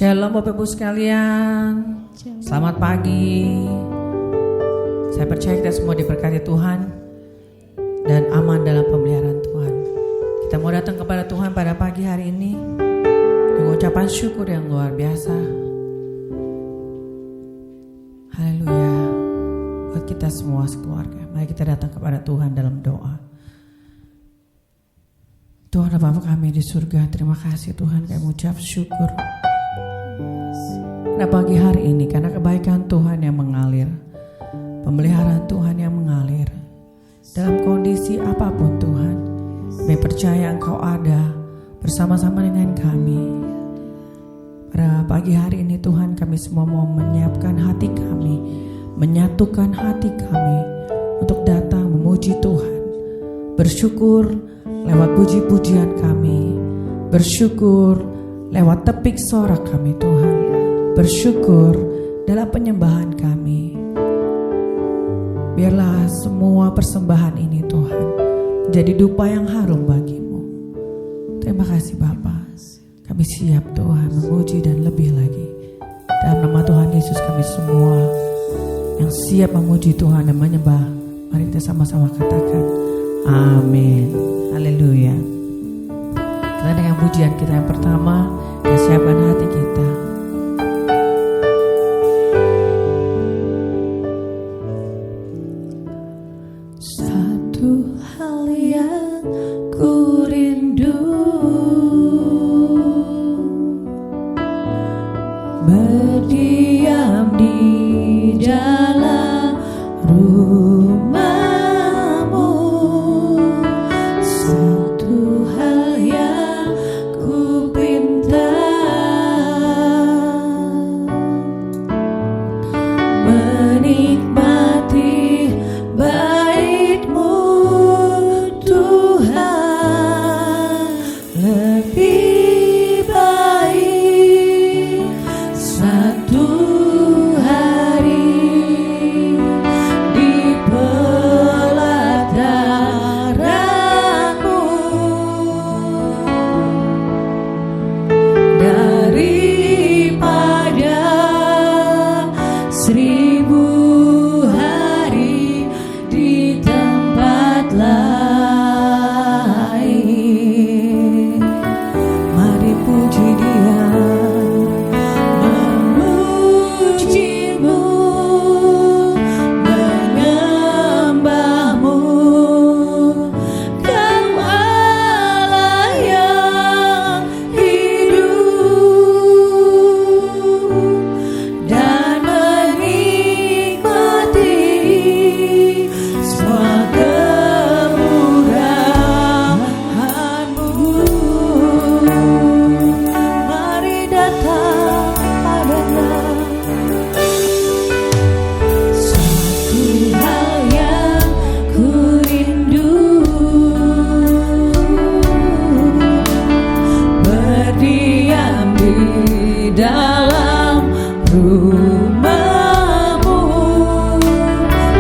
Shalom Bapak Ibu sekalian. Selamat pagi. Saya percaya kita semua diberkati Tuhan dan aman dalam pemeliharaan Tuhan. Kita mau datang kepada Tuhan pada pagi hari ini dengan ucapan syukur yang luar biasa. Haleluya. Buat kita semua sekeluarga, mari kita datang kepada Tuhan dalam doa. Tuhan Bapa kami di surga, terima kasih Tuhan, kami ucap syukur pada pagi hari ini karena kebaikan Tuhan yang mengalir, pemeliharaan Tuhan yang mengalir dalam kondisi apapun Tuhan. Kami percaya Engkau ada bersama-sama dengan kami. Pada pagi hari ini Tuhan, kami semua mau menyiapkan hati kami, menyatukan hati kami untuk datang memuji Tuhan, bersyukur lewat puji-pujian kami, bersyukur lewat tepik sorak kami Tuhan, bersyukur dalam penyembahan kami. Biarlah semua persembahan ini Tuhan menjadi dupa yang harum bagimu. Terima kasih Bapa, kami siap Tuhan memuji dan lebih lagi. Dalam nama Tuhan Yesus kami semua yang siap memuji Tuhan dan menyembah, mari kita sama-sama katakan amin. Haleluya. Karena dengan pujian kita yang pertama, kita siapkan hati kita. Satu hal yang ku rindu, berdiam di dalam rumahmu. Satu hal yang ku pinta, menikmati bait-Mu Tuhan, lebih baik satu hari di pelataran-Mu daripada 1000 hari di tempat lain. Mari puji Dia, memuji-Mu, menyembah-Mu. Kau Allah yang hidup dan menikmati semua kemurahan-Mu. Mari datang padanya. Satu hal yang ku rindu, berdiam di dalam rumah-Mu.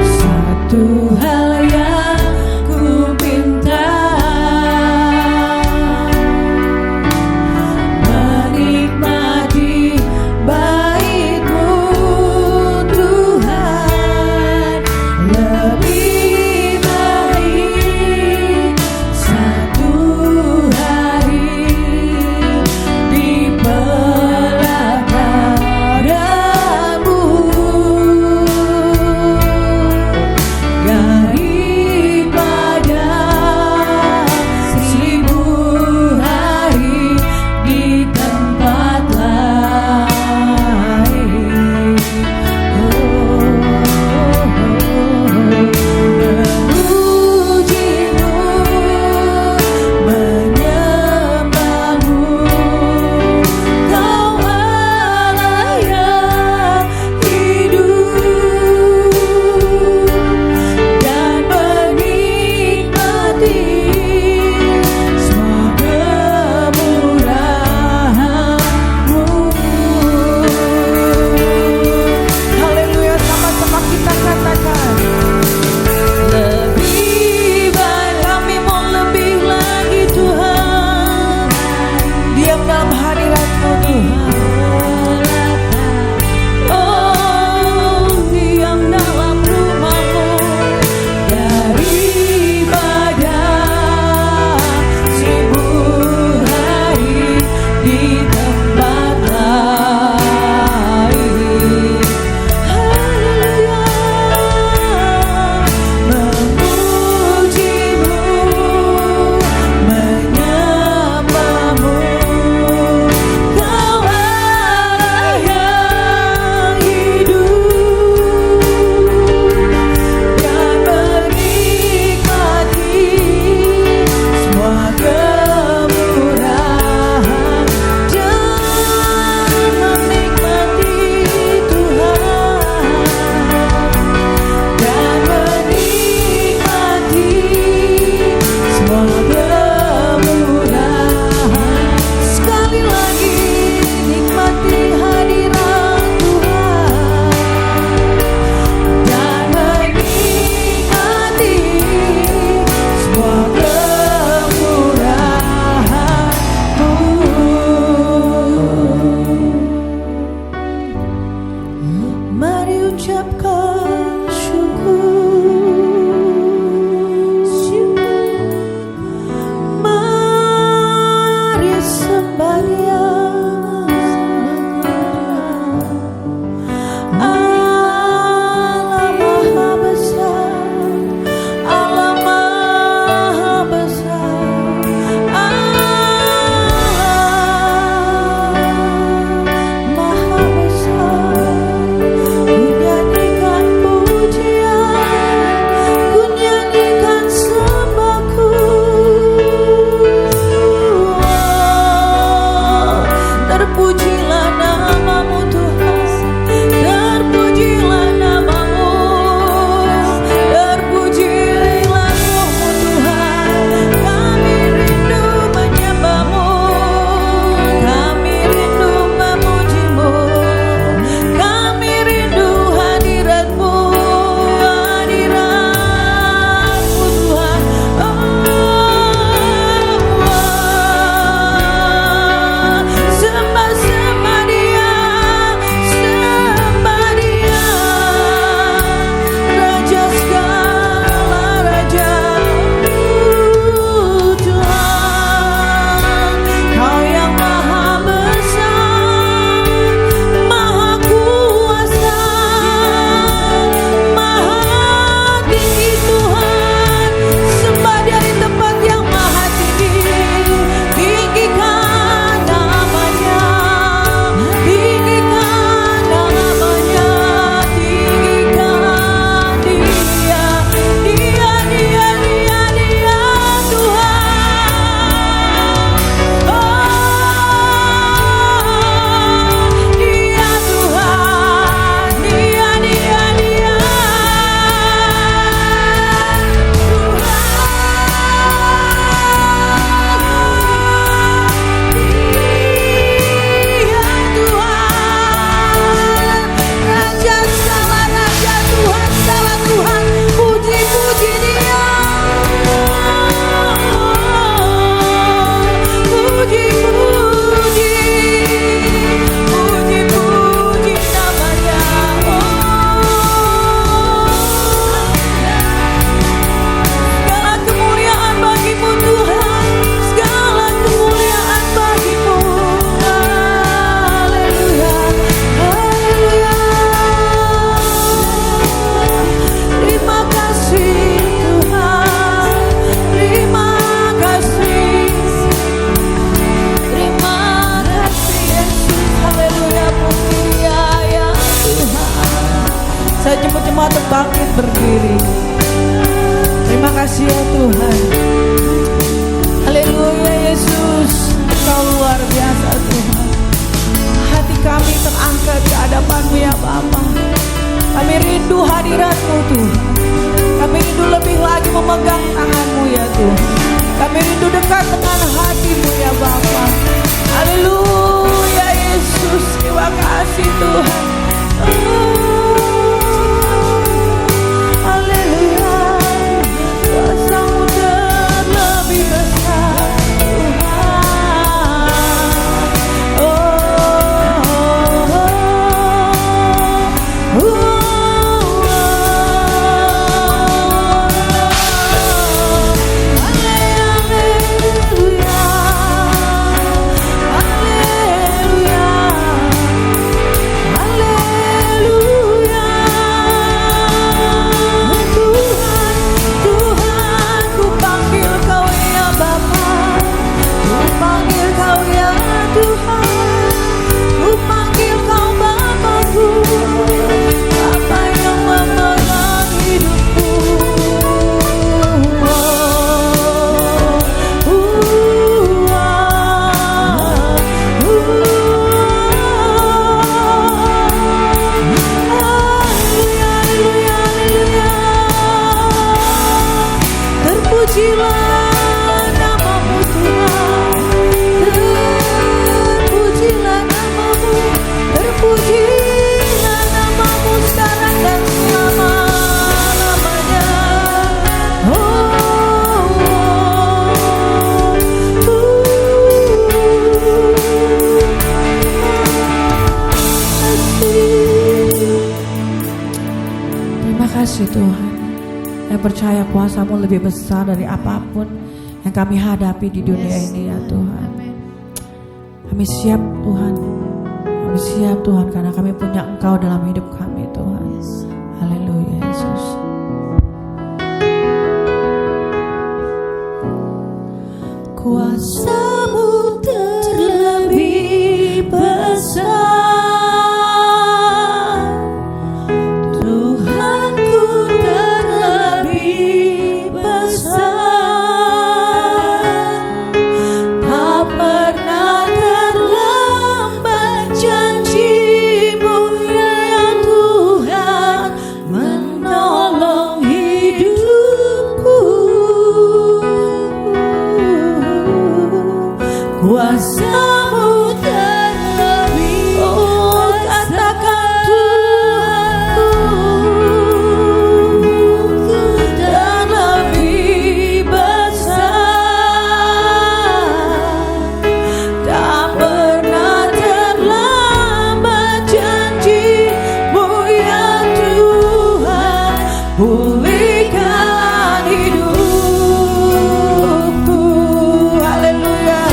Satu hal yang ku pinta, menikmati bait-Mu Tuhan, lebih baik satu hari di pelataran-Mu daripada 1000 hari di tempat lain. kasih Tuhan. Haleluya, kuasa-Mu terlebih besar Tuhan. Terpujilah nama-Mu Tuhan, terpujilah nama-Mu, terpujilah nama-Mu sekarang dan selama-lamanya. Terima kasih Tuhan. Yang percaya kuasa-Mu lebih besar dari apapun yang kami hadapi di dunia ini ya Tuhan. Kami siap Tuhan. Kami siap Tuhan karena kami punya Engkau dalam hidup kami Tuhan. Haleluya Yesus. Kuasa-Mu terlebih besar. Kuasa-Mu terlebih, oh katakan Tuhanku terlebih besar. Tak pernah terlambat janji-Mu ya Tuhan, pulihkan hidupku. Haleluya.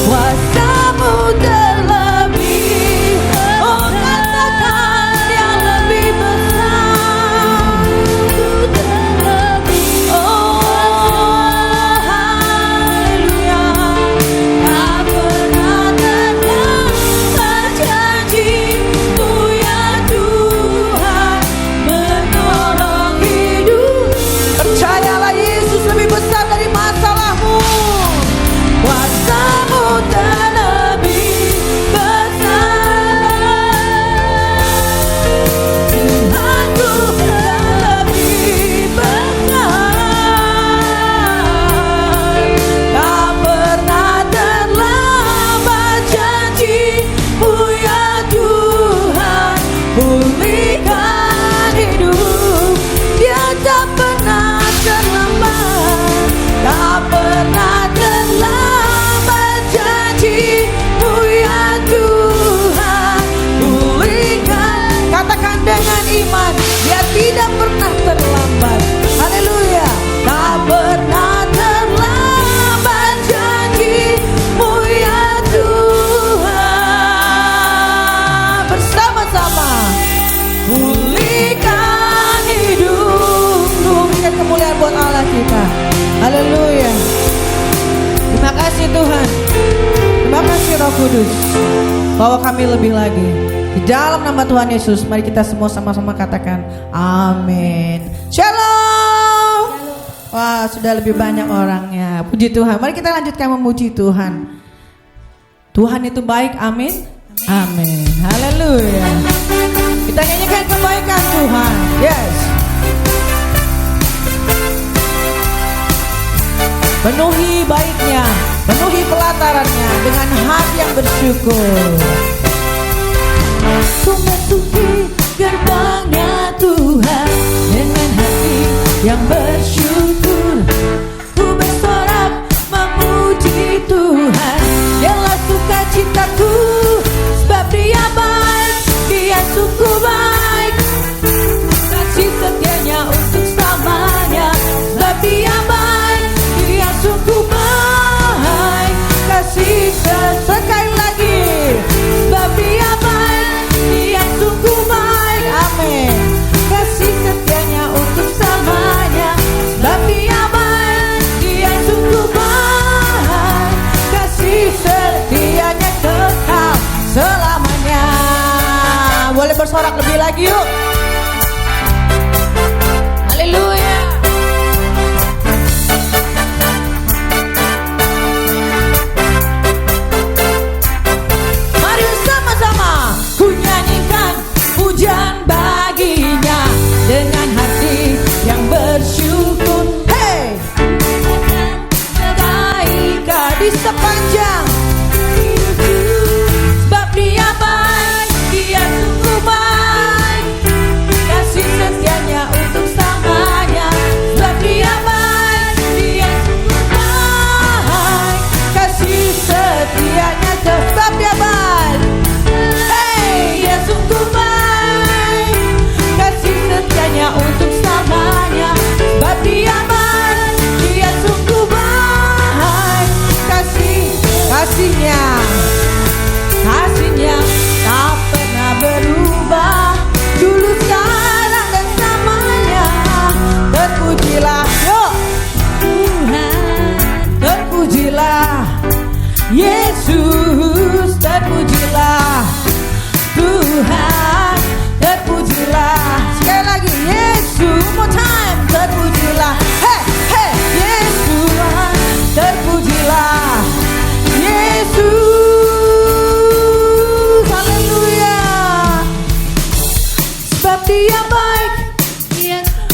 Kuasa-Mu terlebih, oh katakan Dia lebih besar, terlebih, oh haleluya. Tak pernah terlambat janji-Mu ya Tuhan, menolong hidup. Percayalah Yesus lebih besar dari masalahmu. Kuasa-Mu terlebih besar, Tuhanku terlebih besar. Tak pernah terlambat janji-Mu ya Tuhan, pulihkan hidup. Dia tak pernah terlambat, tak pernah terlambat janji-Mu ya Tuhan, pulihkan. Katakan dengan iman, Dia tidak pernah terlambat. Haleluya. Tak pernah terlambat janji-Mu ya Tuhan. Bersama-sama pulihkan hidupku. Berikan kemuliaan buat Allah kita. Haleluya. Terima kasih Tuhan. Terima kasih Roh Kudus. Bawa kami lebih lagi. Di dalam nama Tuhan Yesus, mari kita semua sama-sama katakan amin. Shalom. Wah, sudah lebih banyak orangnya. Puji Tuhan. Mari kita lanjutkan memuji Tuhan. Tuhan itu baik, amin. Amin. Haleluya. Kita nyanyikan kebaikan Tuhan. Yes. Penuhi baiknya, penuhi pelatarannya dengan hati yang bersyukur. Ku memasuki gerbangnya Tuhan dengan hati yang bersyukur. Ku bersorak memuji Tuhan, dialah sukacitaku, sebab Dia baik, Dia sungguh baik. Kasih setianya untuk selamanya, sebab Dia baik, Dia sungguh baik. Kasih sekali lagi, sebab Dia baik, Dia sungguh baik. Amin. Kasih setianya untuk selamanya, sebab Dia baik, Dia sungguh baik. Kasih setianya kekal selamanya. Boleh bersorak lebih lagi yuk. Haleluya. Mari sama-sama ku nyanyikan pujian baginya dengan hati yang bersyukur. Hey, kebaikan di sepanjang hidupku, sebab Dia baik, Dia sungguh baik. Kasih setianya untuk selamanya, sebab Dia baik, Dia sungguh baik. Kasih setianya sebab Dia baik. Hey, Dia sungguh baik. Kasih setianya untuk selamanya, sebab Dia baik, Dia sungguh baik. Kasihnya tak pernah berubah, dulu sekarang dan selamanya. Terpujilah yuk Tuhan, terpujilah Yesus, terpujilah Tuhan, terpujilah sekali lagi Yesus, one more time, terpujilah. Hey, hey, Yesus, terpujilah Yesus. Haleluya. Sebab Dia baik,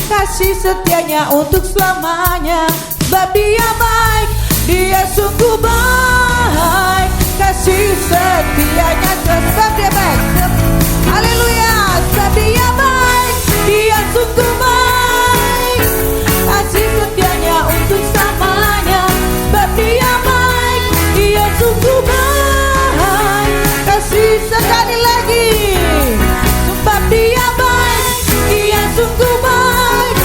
kasih setianya untuk selamanya. Sebab Dia baik, Dia sungguh baik. Kasih setianya sebab Dia baik. Haleluya. Sebab Dia baik, Dia sungguh baik. Kasih setianya untuk selamanya. Sebab Dia baik, Dia sungguh baik. Kasih sekali lagi. Sebab Dia baik, Dia sungguh baik.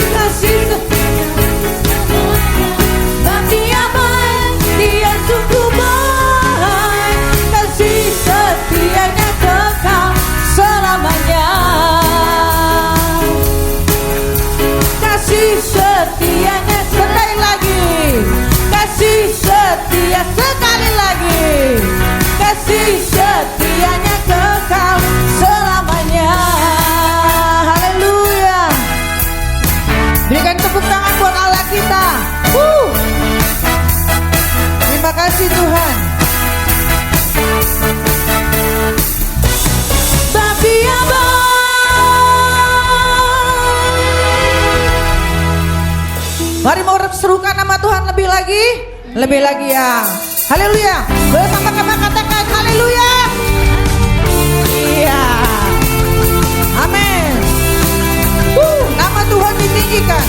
Kasih setianya untuk selamanya. Sebab Dia baik, Dia sungguh baik. Kasih setianya kekal selamanya. Kasih setianya sekali lagi. Kasih setia sekali lagi. Kasih setianya kekal selamanya. Haleluya. Berikan tepuk tangan buat Allah kita. Terima kasih Tuhan. Sebab Dia baik. Mari mau serukan nama Tuhan lebih lagi ya. Haleluya. Bersama-sama katakan haleluya. Iya. Amin. Nama Tuhan ditinggikan.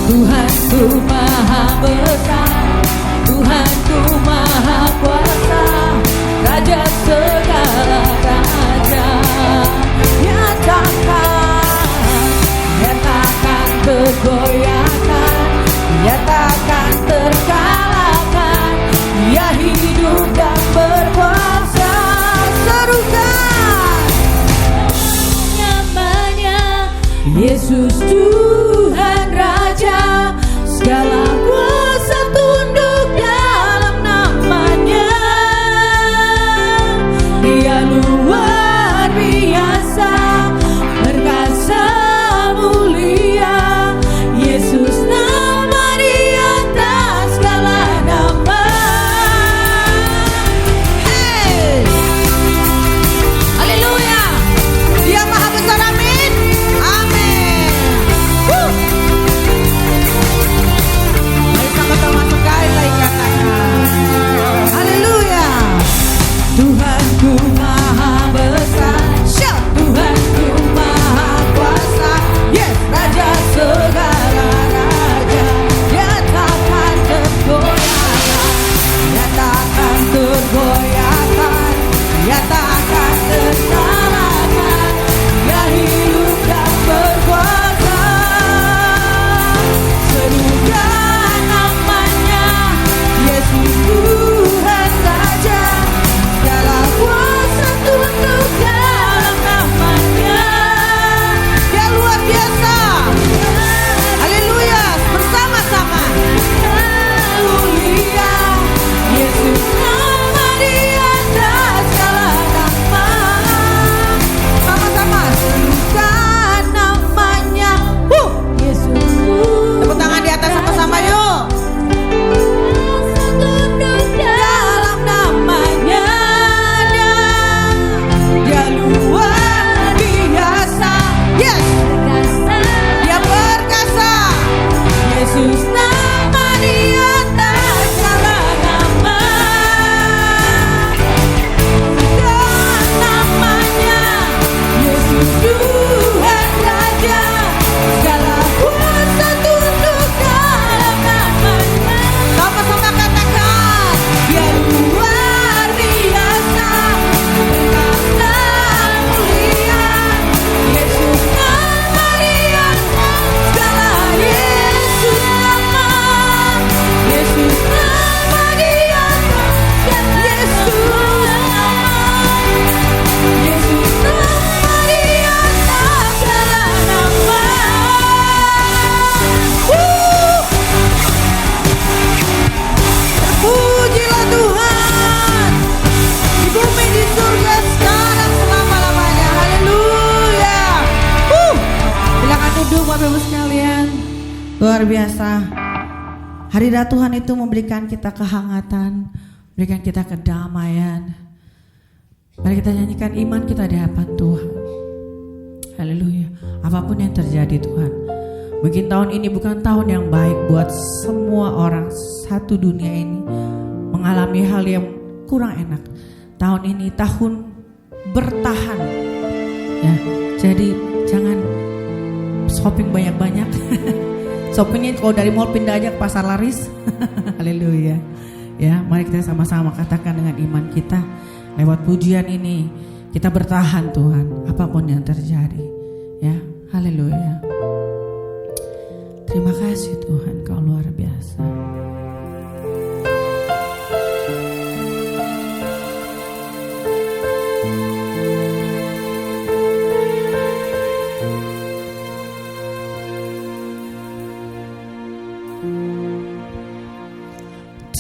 Tuhanku maha besar, Tuhanku maha kuasa, Raja segala raja. Nyatakan kegoyakan, nyatakan terkalahkan. Dia hidup dan berkuasa. Serukan namanya Yesus Tuhan Raja, segala kuasa tunduk dalam namanya. Dia luar biasa, perkasa mulia. Yesus nama di atas segala nama. Hey, haleluya. Dia maha besar, amin, amin. Luar biasa. Hadirat Tuhan itu memberikan kita kehangatan, memberikan kita kedamaian. Mari kita nyanyikan iman kita di hadapan Tuhan. Haleluya. Apapun yang terjadi Tuhan, mungkin tahun ini bukan tahun yang baik buat semua orang satu dunia ini, mengalami hal yang kurang enak. Tahun ini tahun bertahan, ya. Jadi jangan shopping banyak-banyak. Shoppingnya kalau dari mall pindah aja ke pasar laris. Haleluya. Ya, mari kita sama-sama katakan dengan iman kita lewat pujian ini, kita bertahan Tuhan apapun yang terjadi. Ya, haleluya. Terima kasih Tuhan, Kau luar biasa.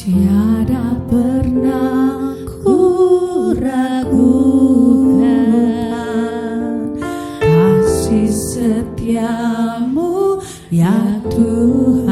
Tiada pernah ku ragukan kasih setiamu ya Tuhan.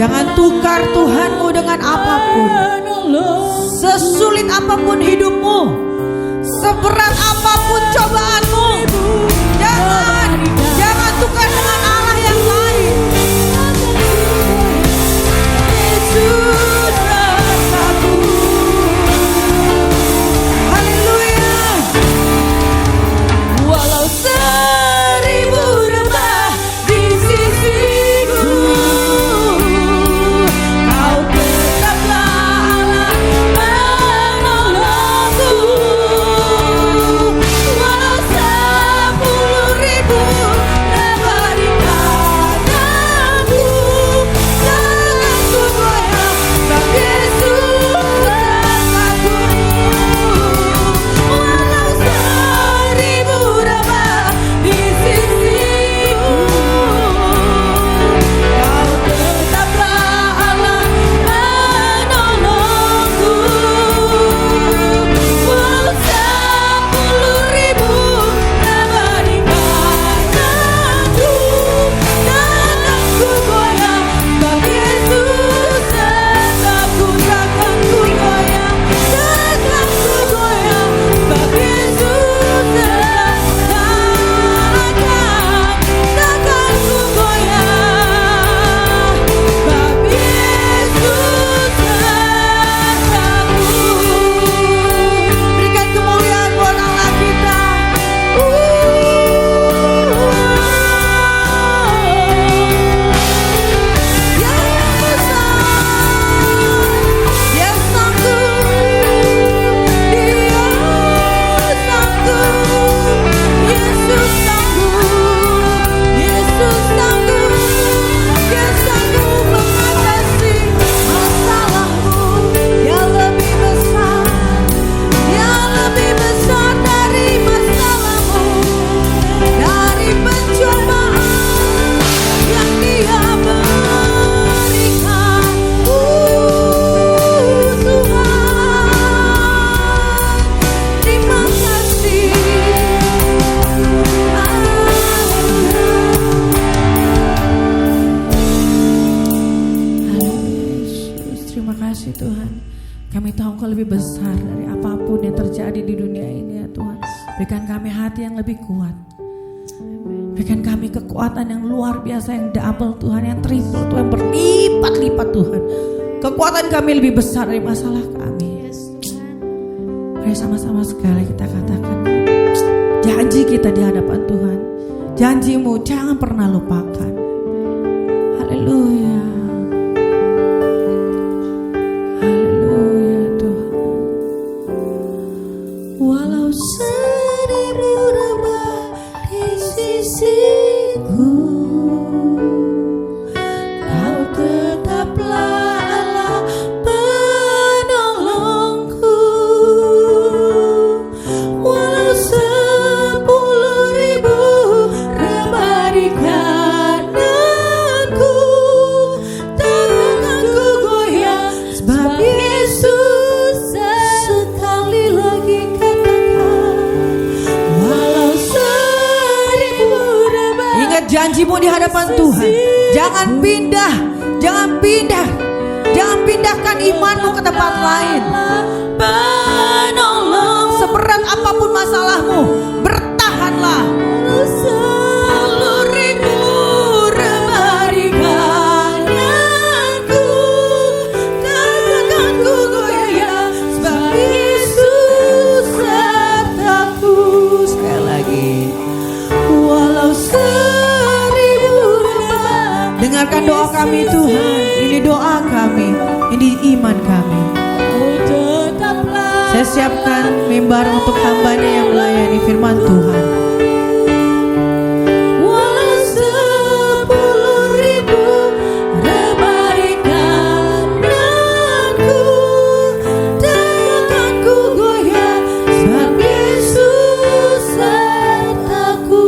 Jangan tukar Tuhanmu dengan apapun. Sesulit apapun hidupmu, seberat apapun cobaanmu, jangan tukar dengan Allah yang lain. Yesus rasaku. Haleluya. Walau 1000 rebah di sisiku, Kau tetaplah Allah menolongku. Walau 10.000 lebar di kakiku, jangan ku goyah, sebab Yesus rasaku. Walau 1000 rebah di sisiku, Kau tetaplah Allah menolongku. Walau 10.000 lebar di kakiku, jangan ku goyah, sebab Yesus tetapku. Takkan ku goyah, takkan ku goyah, sebab Yesus takkan ku goyah, sebab Yesus tetapku. Berikan kemuliaan buat Allah kita. Yang besar, Dia sanggup, Dia sanggup, Yesus sanggup, Yesus sanggup, Dia sanggup mengatasi masalahmu yang lebih besar, yang lebih besar dari masalahmu, dari pencobaan yang Dia berikan. Tuhan, terima kasih. Yesus, terima kasih Tuhan. Kami tahu Engkau lebih besar dari apapun yang terjadi di dunia ini ya Tuhan. Berikan kami hati yang lebih kuat. Berikan kami kekuatan yang luar biasa, yang double Tuhan, yang triple Tuhan, berlipat-lipat Tuhan. Kekuatan kami lebih besar dari masalah kami. Mari sama-sama sekali kita katakan janji kita di hadapan Tuhan. Janjimu jangan pernah lupakan. Haleluya. Haleluya Tuhan. Walau 1000 rebah di sisiku, Kau tetaplah Allah penolongku. Walau 10.000 rebah di kananku, takkan ku goyah, sebab Yesus. Sekali lagi katakan, walau 1000 rebah. Ingat janjimu di hadapan Tuhan. Jangan pindah, jangan pindah, jangan pindahkan imanmu ke tempat lain. Penolong, seberat apapun masalahmu, bertahanlah. 10.000 rebah di kananku, takkan ku goyah, sebab Yesus sertaku. Sekali lagi, walau 1000 rebah. Dengarkan doa kami Tuhan. Ini doa kami, ini iman kami. Saya siapkan mimbar untuk hambanya yang melayani firman Tuhan. Walau 10.000 rebah di kananku, takkan ku goyah, sebab Yesus sertaku.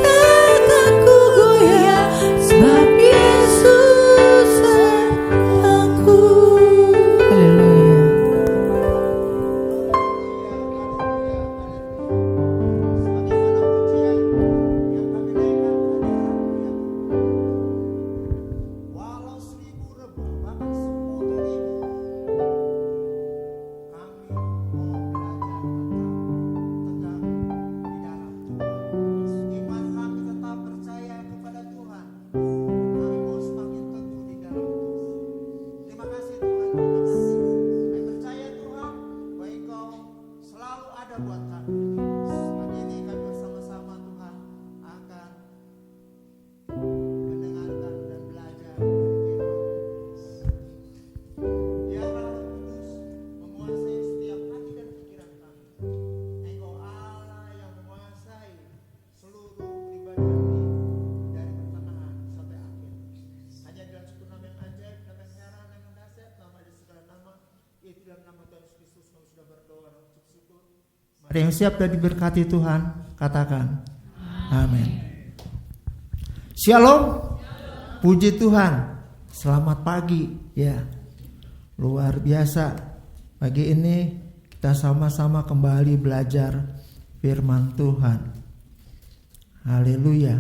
Takkan ku goyah, sebab Yesus sertaku. Haleluya. Ada yang siap dan diberkati Tuhan? Katakan amin. Shalom. Puji Tuhan. Selamat pagi ya. Luar biasa. Pagi ini kita sama-sama kembali belajar firman Tuhan. Haleluya.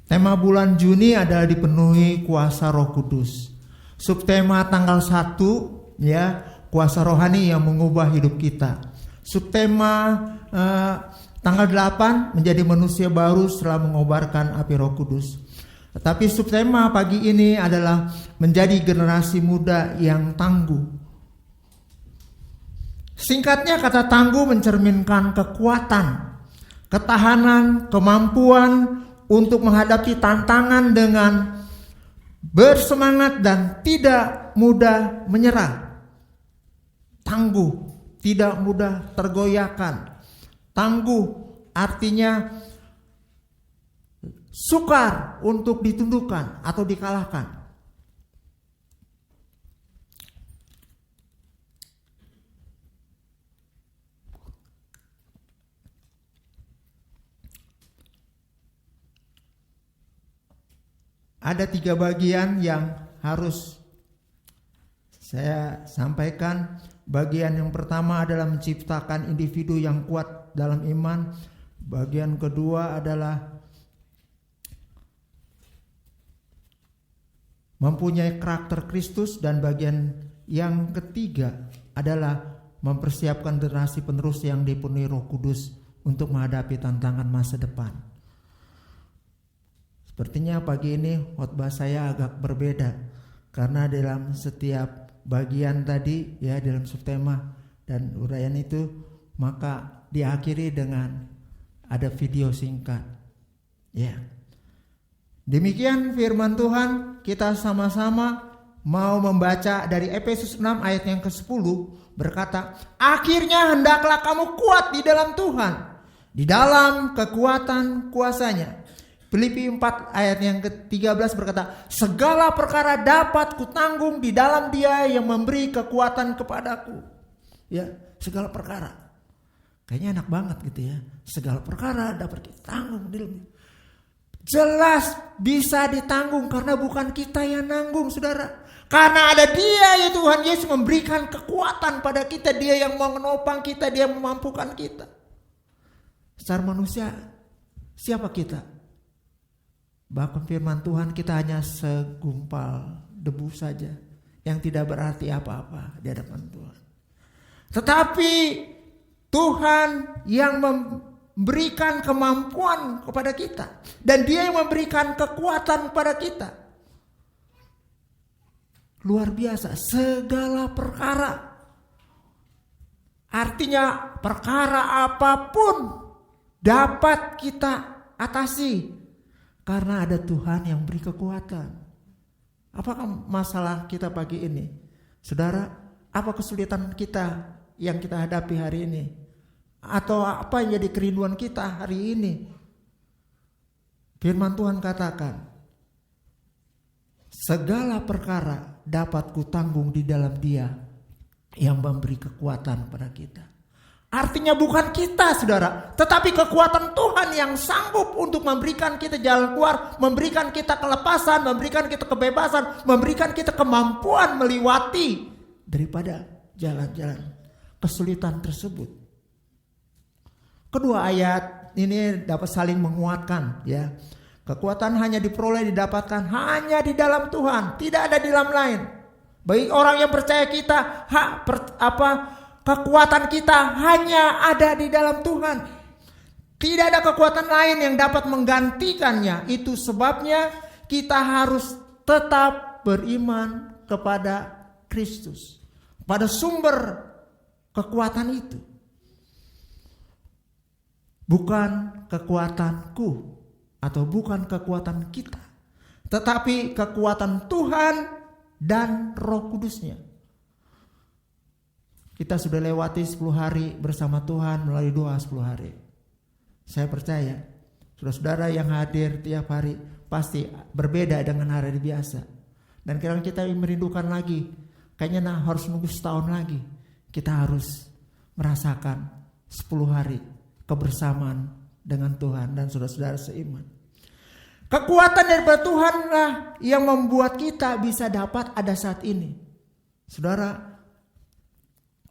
Tema bulan Juni adalah dipenuhi kuasa Roh Kudus. Subtema tanggal 1 ya, kuasa rohani yang mengubah hidup kita. Subtema tanggal 8 menjadi manusia baru setelah mengobarkan api Roh Kudus. Tetapi subtema pagi ini adalah menjadi generasi muda yang tangguh. Singkatnya, kata tangguh mencerminkan kekuatan, ketahanan, kemampuan untuk menghadapi tantangan dengan bersemangat dan tidak mudah menyerah. Tangguh, tidak mudah tergoyahkan. Tangguh artinya sukar untuk ditundukkan atau dikalahkan. Ada 3 bagian yang harus saya sampaikan. Bagian yang pertama adalah menciptakan individu yang kuat dalam iman. Bagian kedua adalah mempunyai karakter Kristus, dan bagian yang ketiga adalah mempersiapkan generasi penerus yang dipenuhi Roh Kudus untuk menghadapi tantangan masa depan. Sepertinya pagi ini khotbah saya agak berbeda karena dalam setiap bagian tadi ya, dalam subtema dan uraian itu, maka diakhiri dengan ada video singkat. Ya. Demikian firman Tuhan, kita sama-sama mau membaca dari Efesus 6 ayat yang ke-10 berkata, akhirnya hendaklah kamu kuat di dalam Tuhan, di dalam kekuatan kuasanya. Filipi 4 ayat yang ke-13 berkata, segala perkara dapat kutanggung di dalam Dia yang memberi kekuatan kepadaku. Ya, segala perkara. Kayaknya enak banget gitu ya. Segala perkara dapat kita tanggung di dalam. Jelas bisa ditanggung karena bukan kita yang nanggung, saudara. Karena ada Dia, ya Tuhan Yesus memberikan kekuatan pada kita. Dia yang mau menopang kita, Dia yang memampukan kita. Secara manusia, siapa kita? Bahkan firman Tuhan, kita hanya segumpal debu saja yang tidak berarti apa-apa di hadapan Tuhan. Tetapi Tuhan yang memberikan kemampuan kepada kita, dan Dia yang memberikan kekuatan kepada kita. Luar biasa, segala perkara. Artinya perkara apapun dapat kita atasi karena ada Tuhan yang beri kekuatan. Apakah masalah kita pagi ini? Saudara, apa kesulitan kita yang kita hadapi hari ini? Atau apa yang jadi kerinduan kita hari ini? Firman Tuhan katakan, segala perkara dapat kutanggung di dalam Dia yang memberi kekuatan pada kita. Artinya bukan kita, saudara, tetapi kekuatan Tuhan yang sanggup untuk memberikan kita jalan keluar, memberikan kita kelepasan, memberikan kita kebebasan, memberikan kita kemampuan melewati daripada jalan-jalan kesulitan tersebut. Kedua ayat ini dapat saling menguatkan ya. Kekuatan hanya diperoleh, didapatkan hanya di dalam Tuhan, tidak ada di dalam lain. Bagi orang yang percaya kita, kekuatan kita hanya ada di dalam Tuhan. Tidak ada kekuatan lain yang dapat menggantikannya. Itu sebabnya kita harus tetap beriman kepada Kristus, pada sumber kekuatan itu. Bukan kekuatanku atau bukan kekuatan kita, tetapi kekuatan Tuhan dan Roh Kudusnya. Kita sudah lewati 10 hari bersama Tuhan melalui doa 10 hari. Saya percaya saudara-saudara yang hadir tiap hari pasti berbeda dengan hari biasa. Dan kadang kita merindukan lagi, kayaknya harus nunggu setahun lagi. Kita harus merasakan 10 hari kebersamaan dengan Tuhan dan saudara-saudara seiman. Kekuatan daripada Tuhanlah yang membuat kita bisa dapat ada saat ini. Saudara,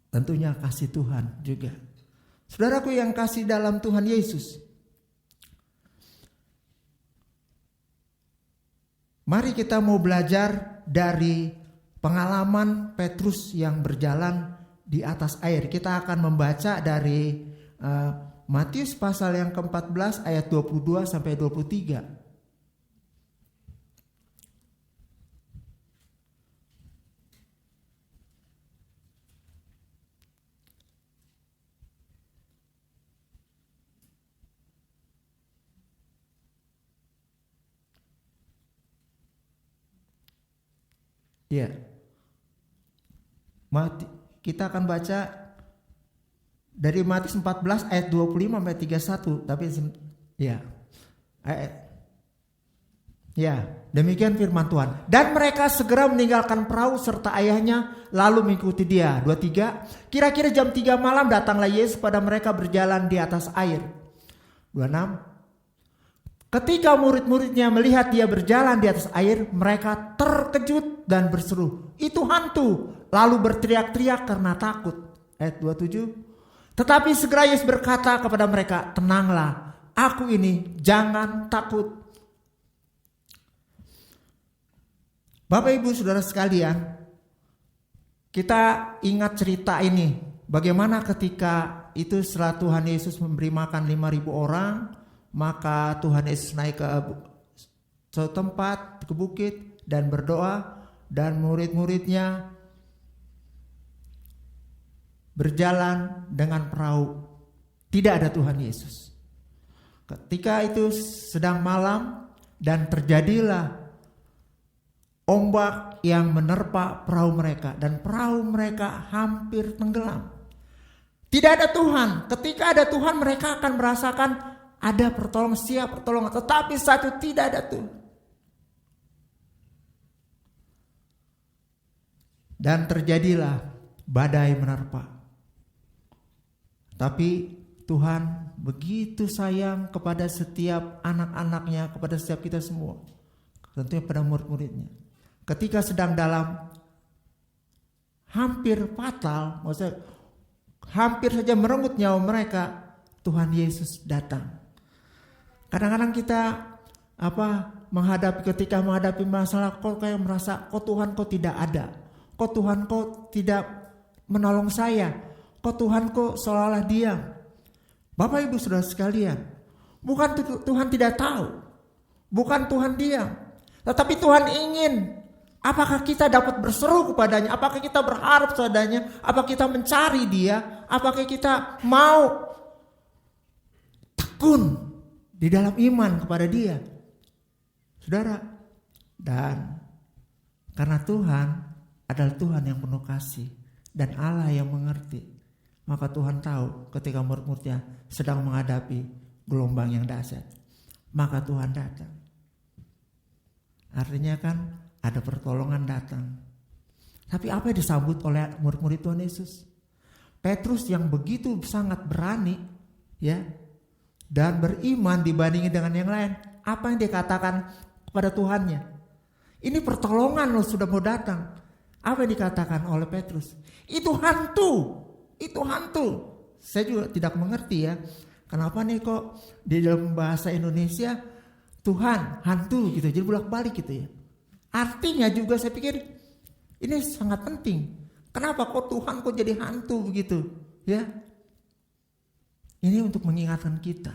tentunya kasih Tuhan juga. Saudaraku yang kasih dalam Tuhan Yesus, mari kita mau belajar dari pengalaman Petrus yang berjalan di atas air. Kita akan membaca dari Matius pasal yang ke-14 ayat 22 sampai 23. Ya. Kita akan baca dari Matius 14 ayat 25 sampai 31, tapi ya. Ya, demikian firman Tuhan. Dan mereka segera meninggalkan perahu serta ayahnya lalu mengikuti dia. 23. Kira-kira jam 3 malam datanglah Yesus pada mereka berjalan di atas air. 26. Ketika murid-muridnya melihat dia berjalan di atas air, mereka terkejut dan berseru, "Itu hantu!" Lalu berteriak-teriak karena takut. Ayat 27. Tetapi segera Yesus berkata kepada mereka, "Tenanglah, aku ini, jangan takut." Bapak Ibu Saudara sekalian, kita ingat cerita ini. Bagaimana ketika itu setelah Tuhan Yesus memberi makan 5.000 orang, maka Tuhan Yesus naik ke suatu tempat, ke bukit dan berdoa, dan murid-muridnya berjalan dengan perahu. Tidak ada Tuhan Yesus. Ketika itu sedang malam dan terjadilah ombak yang menerpa perahu mereka dan perahu mereka hampir tenggelam. Tidak ada Tuhan. Ketika ada Tuhan mereka akan merasakan ada pertolongan, siap pertolongan. Tetapi saat itu tidak ada Tuhan. Dan terjadilah badai menerpa. Tapi Tuhan begitu sayang kepada setiap anak-anaknya, kepada setiap kita semua. Tentunya pada murid-muridnya. Ketika sedang dalam hampir fatal, maksudnya hampir saja merenggut nyawa mereka, Tuhan Yesus datang. Kadang-kadang kita ketika menghadapi masalah, kok kayak merasa kok Tuhan kok tidak ada, kok Tuhan kok tidak menolong saya, kok Tuhan kok seolah-olah diam. Bapak Ibu Saudara sekalian, bukan Tuhan tidak tahu, bukan Tuhan diam, tetapi Tuhan ingin. Apakah kita dapat berseru kepadanya? Apakah kita berharap padanya? Apakah kita mencari Dia? Apakah kita mau tekun di dalam iman kepada Dia? Saudara, dan karena Tuhan adalah Tuhan yang penuh kasih dan Allah yang mengerti, maka Tuhan tahu ketika murid-muridnya sedang menghadapi gelombang yang dahsyat, maka Tuhan datang. Artinya kan ada pertolongan datang. Tapi apa yang disambut oleh murid-murid Tuhan Yesus? Petrus yang begitu sangat berani, ya, dan beriman dibandingin dengan yang lain. Apa yang dikatakan kepada Tuhannya? Ini pertolongan loh sudah mau datang. Apa yang dikatakan oleh Petrus? Itu hantu. Itu hantu. Saya juga tidak mengerti ya. Kenapa nih kok di dalam bahasa Indonesia Tuhan, hantu gitu. Jadi bolak-balik gitu ya. Artinya juga saya pikir ini sangat penting. Kenapa kok Tuhan kok jadi hantu begitu? Ya. Ini untuk mengingatkan kita.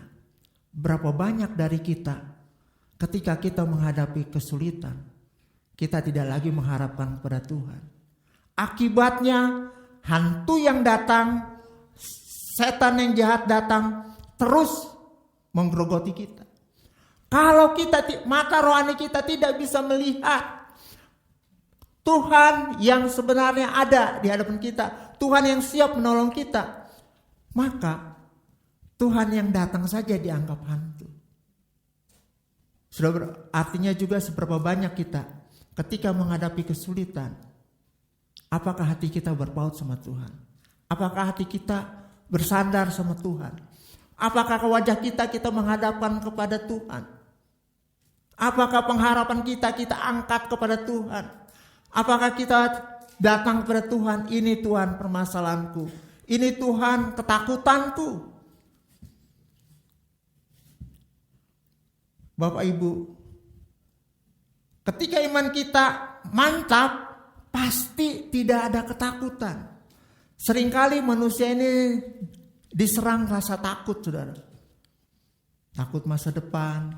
Berapa banyak dari kita ketika kita menghadapi kesulitan, kita tidak lagi mengharapkan kepada Tuhan. Akibatnya hantu yang datang, setan yang jahat datang terus menggerogoti kita. Kalau kita mata rohani kita tidak bisa melihat Tuhan yang sebenarnya ada di hadapan kita, Tuhan yang siap menolong kita, maka Tuhan yang datang saja dianggap hantu. Sudah artinya juga seberapa banyak kita ketika menghadapi kesulitan, apakah hati kita berpaut sama Tuhan? Apakah hati kita bersandar sama Tuhan? Apakah wajah kita menghadapkan kepada Tuhan? Apakah pengharapan kita angkat kepada Tuhan? Apakah kita datang kepada Tuhan, ini Tuhan permasalahanku, ini Tuhan ketakutanku. Bapak Ibu, ketika iman kita mantap, pasti tidak ada ketakutan. Seringkali manusia ini diserang rasa takut, saudara. Takut masa depan.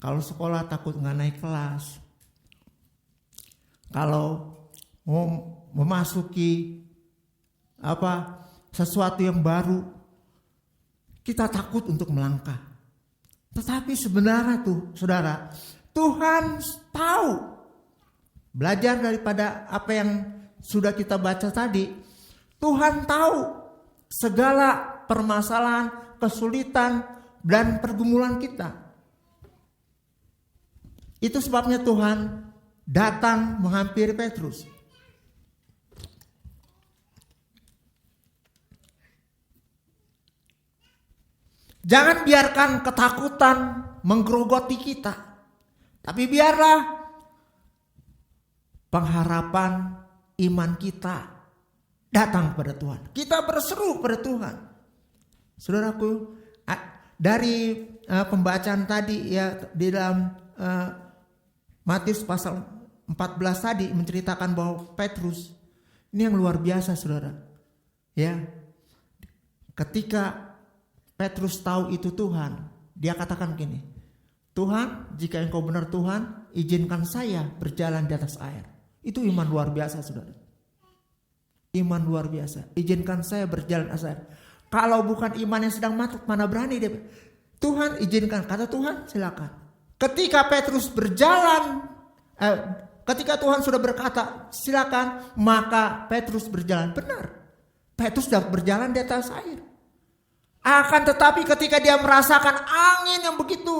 Kalau sekolah takut nggak naik kelas. Kalau mau memasuki sesuatu yang baru, kita takut untuk melangkah. Tetapi sebenarnya saudara, Tuhan tahu. Belajar daripada apa yang sudah kita baca tadi, Tuhan tahu segala permasalahan, kesulitan, dan pergumulan kita. Itu sebabnya Tuhan datang menghampiri Petrus. Jangan biarkan ketakutan menggerogoti kita. Tapi biarlah pengharapan iman kita datang kepada Tuhan. Kita berseru kepada Tuhan. Saudaraku, dari pembacaan tadi ya di dalam Matius pasal 14 tadi menceritakan bahwa Petrus ini yang luar biasa, saudara. Ya, ketika Petrus tahu itu Tuhan, dia katakan gini, Tuhan, jika Engkau benar Tuhan, izinkan saya berjalan di atas air. Itu iman luar biasa, saudara. Iman luar biasa. Izinkan saya berjalan di atas air. Kalau bukan iman yang sedang mantap, mana berani dia. Tuhan izinkan, kata Tuhan, silakan. Ketika Petrus berjalan, ketika Tuhan sudah berkata silakan, maka Petrus berjalan. Benar, Petrus sudah berjalan di atas air. Akan tetapi ketika dia merasakan angin yang begitu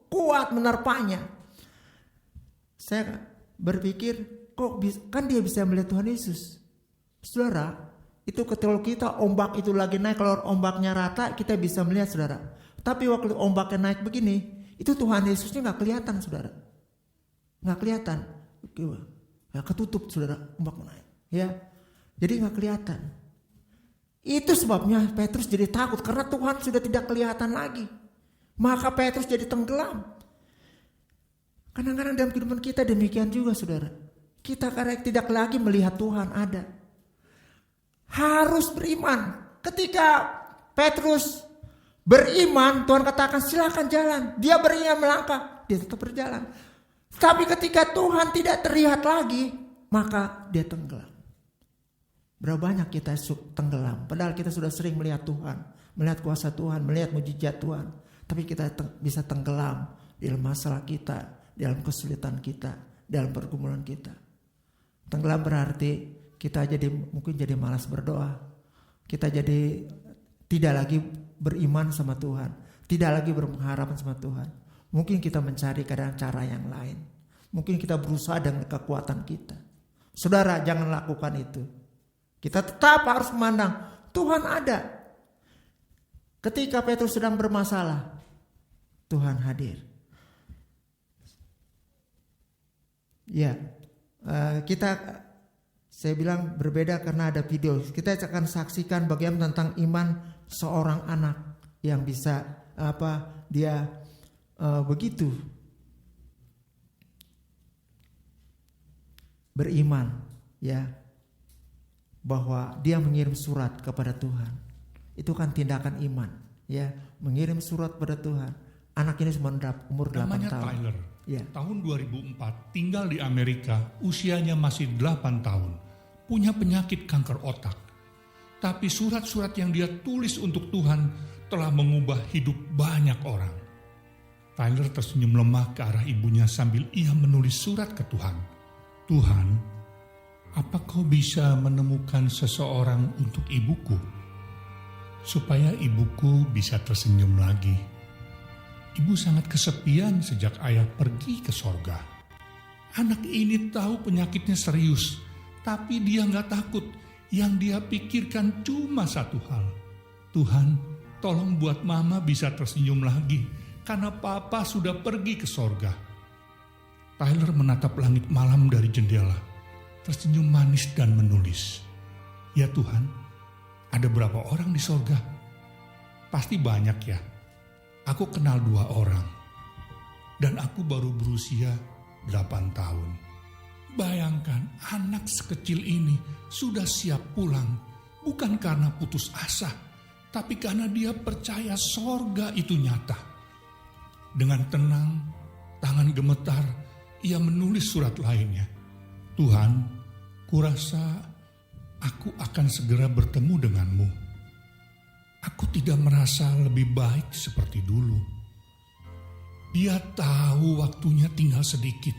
kuat menerpanya, saya berpikir, kok kan dia bisa melihat Tuhan Yesus. Saudara, itu ketika kita ombak itu lagi naik, kalau ombaknya rata kita bisa melihat, saudara. Tapi waktu ombaknya naik begini, itu Tuhan Yesusnya gak kelihatan, saudara. Gak kelihatan. Ya, ketutup, saudara, ombak naik. Ya, jadi gak kelihatan. Itu sebabnya Petrus jadi takut karena Tuhan sudah tidak kelihatan lagi. Maka Petrus jadi tenggelam. Kadang-kadang dalam kehidupan kita demikian juga, saudara. Kita kadang tidak lagi melihat Tuhan ada. Harus beriman. Ketika Petrus beriman, Tuhan katakan silakan jalan. Dia beriman melangkah, dia tetap berjalan. Tapi ketika Tuhan tidak terlihat lagi, maka dia tenggelam. Berapa banyak kita tenggelam, padahal kita sudah sering melihat Tuhan, melihat kuasa Tuhan, melihat mujizat Tuhan. Tapi kita bisa tenggelam dalam masalah kita, dalam kesulitan kita, dalam pergumulan kita. Tenggelam berarti kita mungkin jadi malas berdoa. Kita jadi tidak lagi beriman sama Tuhan, tidak lagi berpengharapan sama Tuhan. Mungkin kita mencari kadang cara yang lain. Mungkin kita berusaha dengan kekuatan kita. Saudara, jangan lakukan itu. Kita tetap harus memandang Tuhan ada. Ketika Petrus sedang bermasalah, Tuhan hadir. Ya, saya bilang berbeda karena ada video. Kita akan saksikan bagaimana tentang iman seorang anak yang bisa dia begitu beriman, ya, bahwa dia mengirim surat kepada Tuhan. Itu kan tindakan iman, ya, mengirim surat kepada Tuhan. Anak ini umur 8 Namanya tahun. Tyler. Ya. Tahun 2004 tinggal di Amerika, usianya masih 8 tahun. Punya penyakit kanker otak. Tapi surat-surat yang dia tulis untuk Tuhan telah mengubah hidup banyak orang. Tyler tersenyum lemah ke arah ibunya sambil ia menulis surat ke Tuhan. Tuhan, apa kau bisa menemukan seseorang untuk ibuku? Supaya ibuku bisa tersenyum lagi. Ibu sangat kesepian sejak ayah pergi ke sorga. Anak ini tahu penyakitnya serius, tapi dia gak takut. Yang dia pikirkan cuma satu hal. Tuhan, tolong buat mama bisa tersenyum lagi karena papa sudah pergi ke sorga. Tyler menatap langit malam dari jendela, tersenyum manis dan menulis, "Ya Tuhan, ada berapa orang di sorga? Pasti banyak ya. Aku kenal 2 orang. Dan aku baru berusia 8 tahun. Bayangkan anak sekecil ini sudah siap pulang. Bukan karena putus asa, tapi karena dia percaya sorga itu nyata." Dengan tenang, tangan gemetar, ia menulis surat lainnya. "Tuhan, kurasa aku akan segera bertemu denganmu. Aku tidak merasa lebih baik seperti dulu." Dia tahu waktunya tinggal sedikit,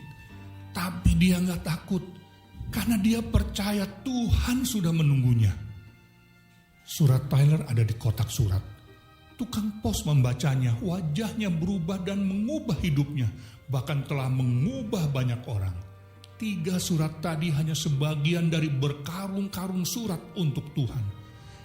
tapi dia gak takut karena dia percaya Tuhan sudah menunggunya. Surat Tyler ada di kotak surat. Tukang pos membacanya, wajahnya berubah dan mengubah hidupnya, bahkan telah mengubah banyak orang. 3 surat tadi hanya sebagian dari berkarung-karung surat untuk Tuhan.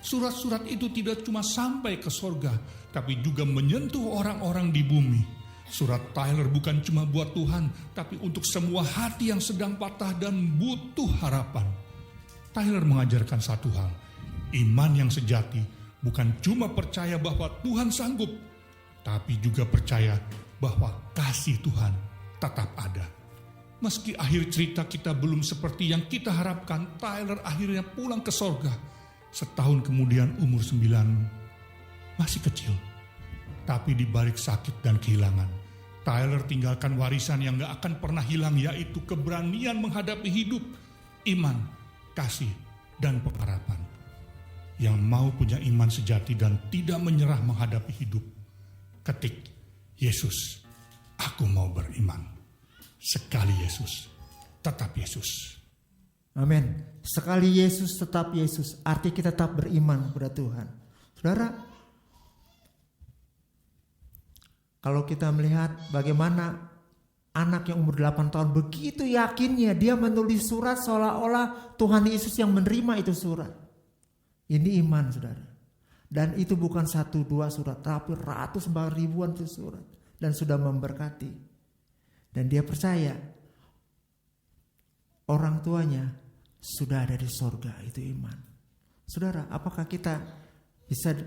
Surat-surat itu tidak cuma sampai ke sorga, tapi juga menyentuh orang-orang di bumi. Surat Tyler bukan cuma buat Tuhan, tapi untuk semua hati yang sedang patah dan butuh harapan. Tyler mengajarkan satu hal, iman yang sejati bukan cuma percaya bahwa Tuhan sanggup, tapi juga percaya bahwa kasih Tuhan tetap ada. Meski akhir cerita kita belum seperti yang kita harapkan, Tyler akhirnya pulang ke sorga. Setahun kemudian umur 9, masih kecil. Tapi di balik sakit dan kehilangan, Tyler tinggalkan warisan yang gak akan pernah hilang, yaitu keberanian menghadapi hidup, iman, kasih, dan pengharapan. Yang mau punya iman sejati dan tidak menyerah menghadapi hidup, ketik, "Yesus, aku mau beriman." Sekali Yesus, tetap Yesus. Amin. Sekali Yesus, tetap Yesus. Arti kita tetap beriman kepada Tuhan. Saudara, kalau kita melihat bagaimana anak yang umur 8 tahun begitu yakinnya dia menulis surat seolah-olah Tuhan Yesus yang menerima itu surat. Ini iman, saudara. Dan itu bukan 1-2 surat, tapi ratus bahkan ribuan itu surat. Dan sudah memberkati. Dan dia percaya orang tuanya sudah ada di sorga, itu iman. Saudara, apakah kita bisa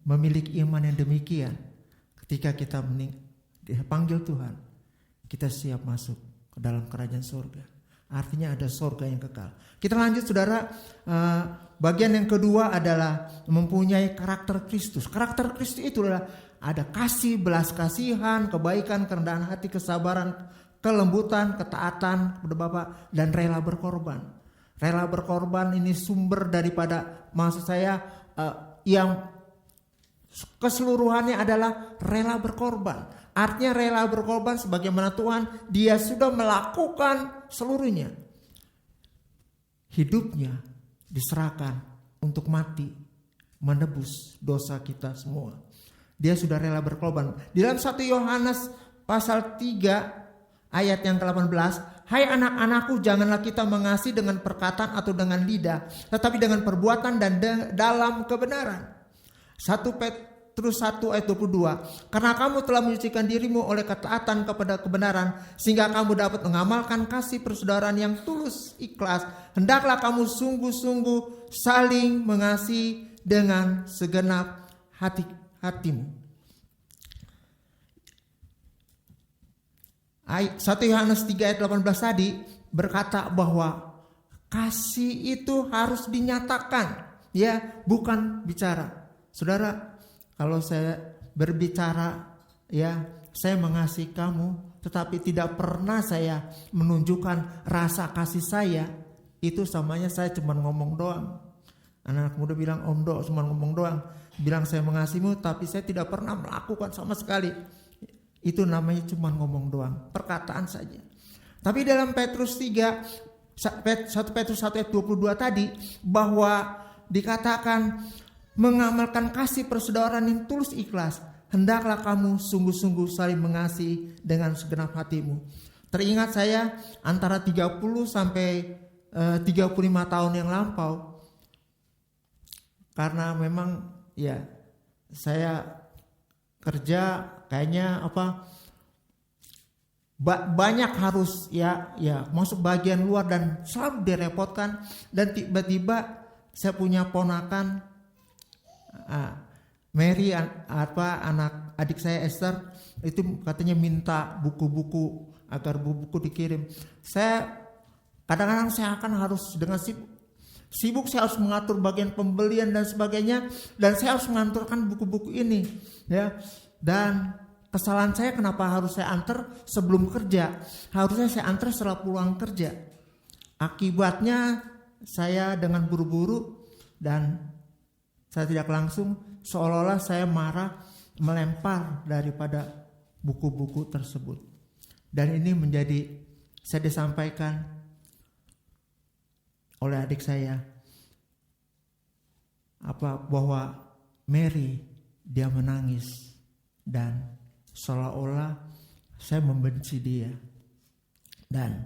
memiliki iman yang demikian? Ketika kita dipanggil Tuhan, kita siap masuk ke dalam kerajaan sorga. Artinya ada sorga yang kekal. Kita lanjut, saudara. Bagian yang kedua adalah mempunyai karakter Kristus. Karakter Kristus itu adalah ada kasih, belas kasihan, kebaikan, kerendahan hati, kesabaran, kelembutan, ketaatan kepada Bapa, dan rela berkorban. Rela berkorban ini sumber daripada, maksud saya yang keseluruhannya adalah rela berkorban. Artinya rela berkorban sebagaimana Tuhan, dia sudah melakukan seluruhnya. Hidupnya diserahkan untuk mati, menebus dosa kita semua. Dia sudah rela berkorban. Di dalam 1 Yohanes pasal 3 ayat yang ke-18, "Hai anak-anakku, janganlah kita mengasihi dengan perkataan atau dengan lidah, tetapi dengan perbuatan dan dalam kebenaran." 1 Petrus 1 ayat 22, "Karena kamu telah menyucikan dirimu oleh ketaatan kepada kebenaran, sehingga kamu dapat mengamalkan kasih persaudaraan yang tulus ikhlas. Hendaklah kamu sungguh-sungguh saling mengasihi dengan segenap hatimu." 1 Yohanes 3 ayat 18 tadi berkata bahwa kasih itu harus dinyatakan, ya, bukan bicara. Saudara, kalau saya berbicara, ya, saya mengasihi kamu, tetapi tidak pernah saya menunjukkan rasa kasih saya, itu samanya saya cuma ngomong doang. Anak muda bilang, "Om Do, cuma ngomong doang. Bilang saya mengasihimu, tapi saya tidak pernah melakukan sama sekali." Itu namanya cuma ngomong doang, perkataan saja. Tapi dalam Petrus 3, 1 Petrus 1 ayat 22 tadi, bahwa dikatakan mengamalkan kasih persaudaraan yang tulus ikhlas, hendaklah kamu sungguh-sungguh saling mengasihi dengan segenap hatimu. Teringat saya antara 30 sampai 35 tahun yang lampau, karena memang ya saya kerja kayaknya banyak harus ya masuk bagian luar dan selalu direpotkan, dan tiba-tiba saya punya ponakan Mary, anak adik saya Esther, itu katanya minta buku-buku agar buku dikirim. Saya kadang-kadang saya akan harus dengan sibuk saya harus mengatur bagian pembelian dan sebagainya, dan saya harus mengantarkan buku-buku ini ya. Dan kesalahan saya, kenapa harus saya antar sebelum kerja? Harusnya saya antar setelah pulang kerja. Akibatnya saya dengan buru-buru dan saya tidak langsung seolah-olah saya marah melempar daripada buku-buku tersebut. Dan ini saya disampaikan oleh adik saya bahwa Mary dia menangis dan seolah-olah saya membenci dia, dan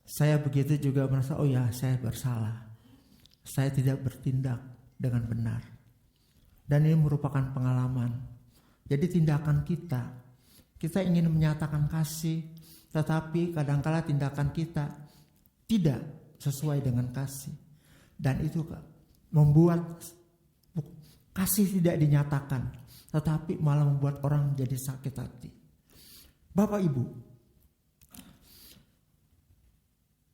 saya begitu juga merasa saya bersalah, saya tidak bertindak dengan benar, dan ini merupakan pengalaman. Jadi tindakan kita ingin menyatakan kasih, tetapi kadangkala tindakan kita tidak sesuai dengan kasih, dan itu membuat kasih tidak dinyatakan, tetapi malah membuat orang menjadi sakit hati. Bapak Ibu,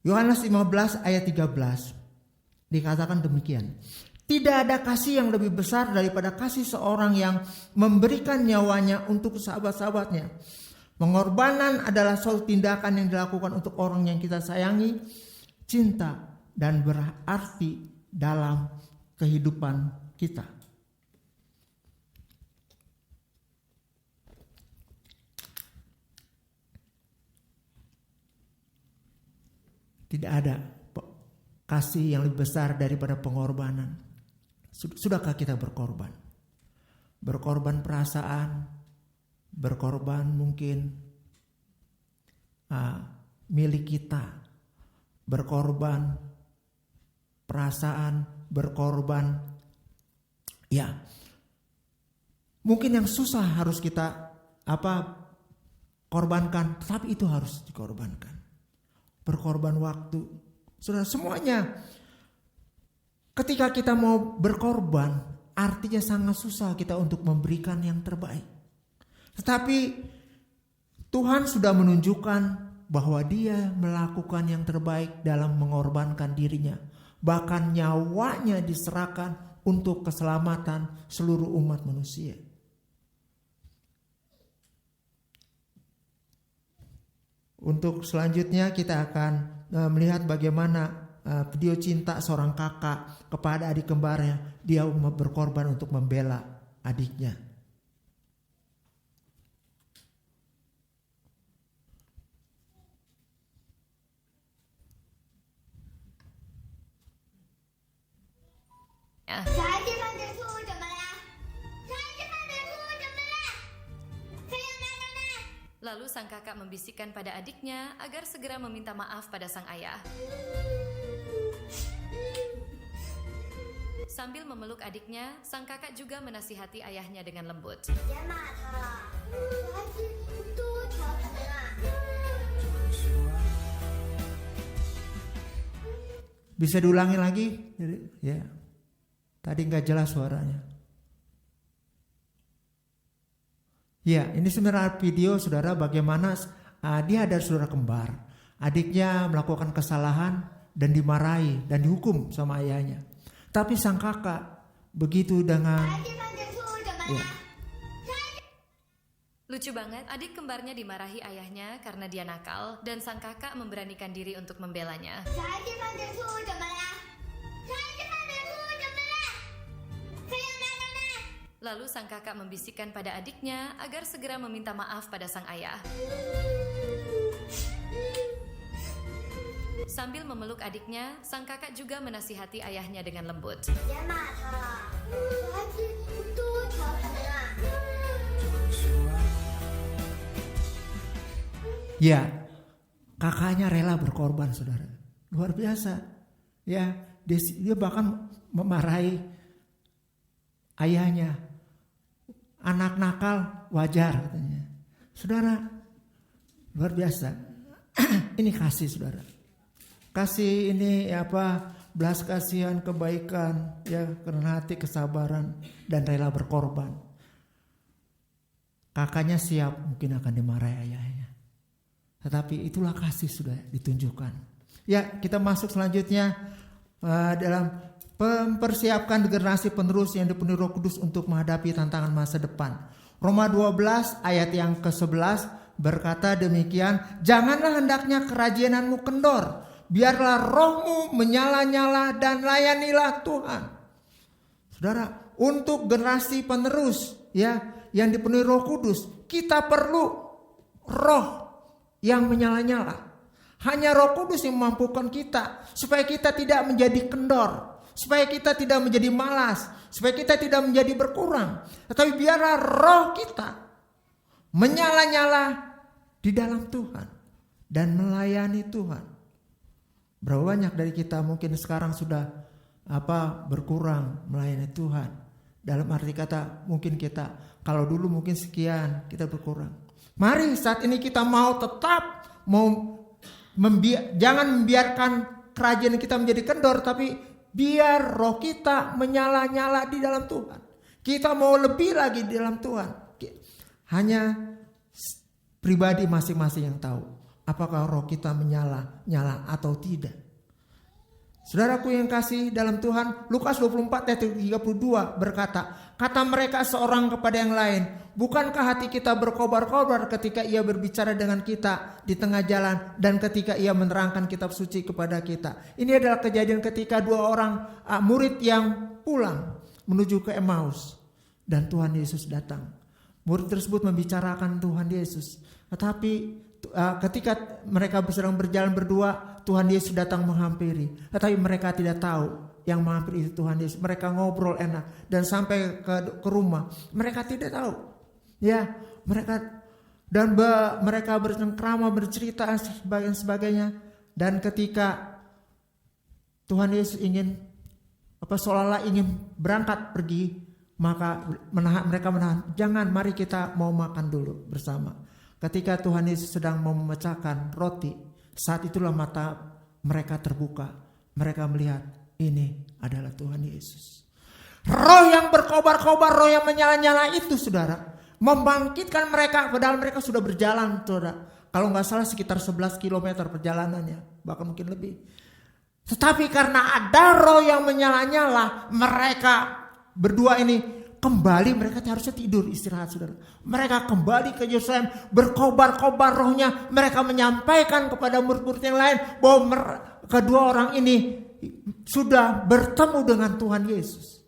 Yohanes 15 ayat 13 dikatakan demikian. Tidak ada kasih yang lebih besar daripada kasih seorang yang memberikan nyawanya untuk sahabat-sahabatnya. Pengorbanan adalah suatu tindakan yang dilakukan untuk orang yang kita sayangi, cinta, dan berarti dalam kehidupan kita. Tidak ada kasih yang lebih besar daripada pengorbanan. Sudahkah kita berkorban? Berkorban perasaan, berkorban mungkin milik kita, berkorban perasaan, berkorban mungkin yang susah harus kita korbankan, tapi itu harus dikorbankan. Berkorban waktu, saudara, semuanya. Ketika kita mau berkorban, artinya sangat susah kita untuk memberikan yang terbaik. Tetapi Tuhan sudah menunjukkan bahwa Dia melakukan yang terbaik dalam mengorbankan dirinya. Bahkan nyawanya diserahkan untuk keselamatan seluruh umat manusia. Untuk selanjutnya kita akan melihat bagaimana video cinta seorang kakak kepada adik kembarnya. Dia berkorban untuk membela adiknya. Lalu sang kakak membisikkan pada adiknya agar segera meminta maaf pada sang ayah. Sambil memeluk adiknya, sang kakak juga menasihati ayahnya dengan lembut. Bisa diulangi lagi? Ya. Tadi nggak jelas suaranya. Ya, ini sebenarnya video saudara bagaimana dia ada saudara kembar. Adiknya melakukan kesalahan dan dimarahi dan dihukum sama ayahnya. Tapi sang kakak begitu dengan Lucu banget, adik kembarnya dimarahi ayahnya karena dia nakal, dan sang kakak memberanikan diri untuk membelanya. Lalu sang kakak membisikkan pada adiknya agar segera meminta maaf pada sang ayah. Sambil memeluk adiknya, sang kakak juga menasihati ayahnya dengan lembut. Ya, kakaknya rela berkorban, saudara. Luar biasa. Ya, dia bahkan memarahi ayahnya. Anak nakal wajar katanya. Saudara, luar biasa. Ini kasih saudara. Kasih ini belas kasihan, kebaikan, ya, karena hati, kesabaran, dan rela berkorban. Kakaknya siap mungkin akan dimarahi ayahnya. Tetapi itulah kasih sudah ditunjukkan. Ya, kita masuk selanjutnya dalam mempersiapkan generasi penerus yang dipenuhi Roh Kudus untuk menghadapi tantangan masa depan. Roma 12 ayat yang ke-11 berkata demikian, janganlah hendaknya kerajinanmu kendor, biarlah rohmu menyala-nyala dan layanilah Tuhan. Saudara, untuk generasi penerus ya yang dipenuhi Roh Kudus, kita perlu roh yang menyala-nyala. Hanya Roh Kudus yang memampukan kita supaya kita tidak menjadi kendor, supaya kita tidak menjadi malas, supaya kita tidak menjadi berkurang. Tetapi biarlah roh kita menyala-nyala di dalam Tuhan dan melayani Tuhan. Berapa banyak dari kita mungkin sekarang sudah berkurang melayani Tuhan. Dalam arti kata mungkin kita kalau dulu mungkin sekian, kita berkurang. Mari saat ini kita mau tetap jangan membiarkan kerajaan kita menjadi kendor, tapi biar roh kita menyala-nyala di dalam Tuhan. Kita mau lebih lagi di dalam Tuhan. Hanya pribadi masing-masing yang tahu apakah roh kita menyala-nyala atau tidak. Saudaraku yang kasih dalam Tuhan, Lukas 24 ayat 32 berkata, kata mereka seorang kepada yang lain, bukankah hati kita berkobar-kobar ketika ia berbicara dengan kita di tengah jalan dan ketika ia menerangkan kitab suci kepada kita? Ini adalah kejadian ketika dua orang murid yang pulang menuju ke Emmaus dan Tuhan Yesus datang. Murid tersebut membicarakan Tuhan Yesus, tetapi ketika mereka sedang berjalan berdua, Tuhan Yesus datang menghampiri. Tetapi mereka tidak tahu yang menghampiri itu Tuhan Yesus. Mereka ngobrol enak dan sampai ke rumah mereka tidak tahu. Ya, mereka bercengkrama, bercerita sebagainya. Dan ketika Tuhan Yesus seolah-olah ingin berangkat pergi, maka mereka menahan. Jangan, mari kita mau makan dulu bersama. Ketika Tuhan Yesus sedang memecahkan roti, saat itulah mata mereka terbuka. Mereka melihat ini adalah Tuhan Yesus. Roh yang berkobar-kobar, roh yang menyala-nyala itu saudara, membangkitkan mereka padahal mereka sudah berjalan saudara. Kalau nggak salah sekitar 11 km perjalanannya, bahkan mungkin lebih. Tetapi karena ada roh yang menyala-nyala, mereka berdua ini kembali, mereka harusnya tidur istirahat saudara. Mereka kembali ke Yerusalem, berkobar-kobar rohnya. Mereka menyampaikan kepada murid-murid yang lain bahwa kedua orang ini sudah bertemu dengan Tuhan Yesus.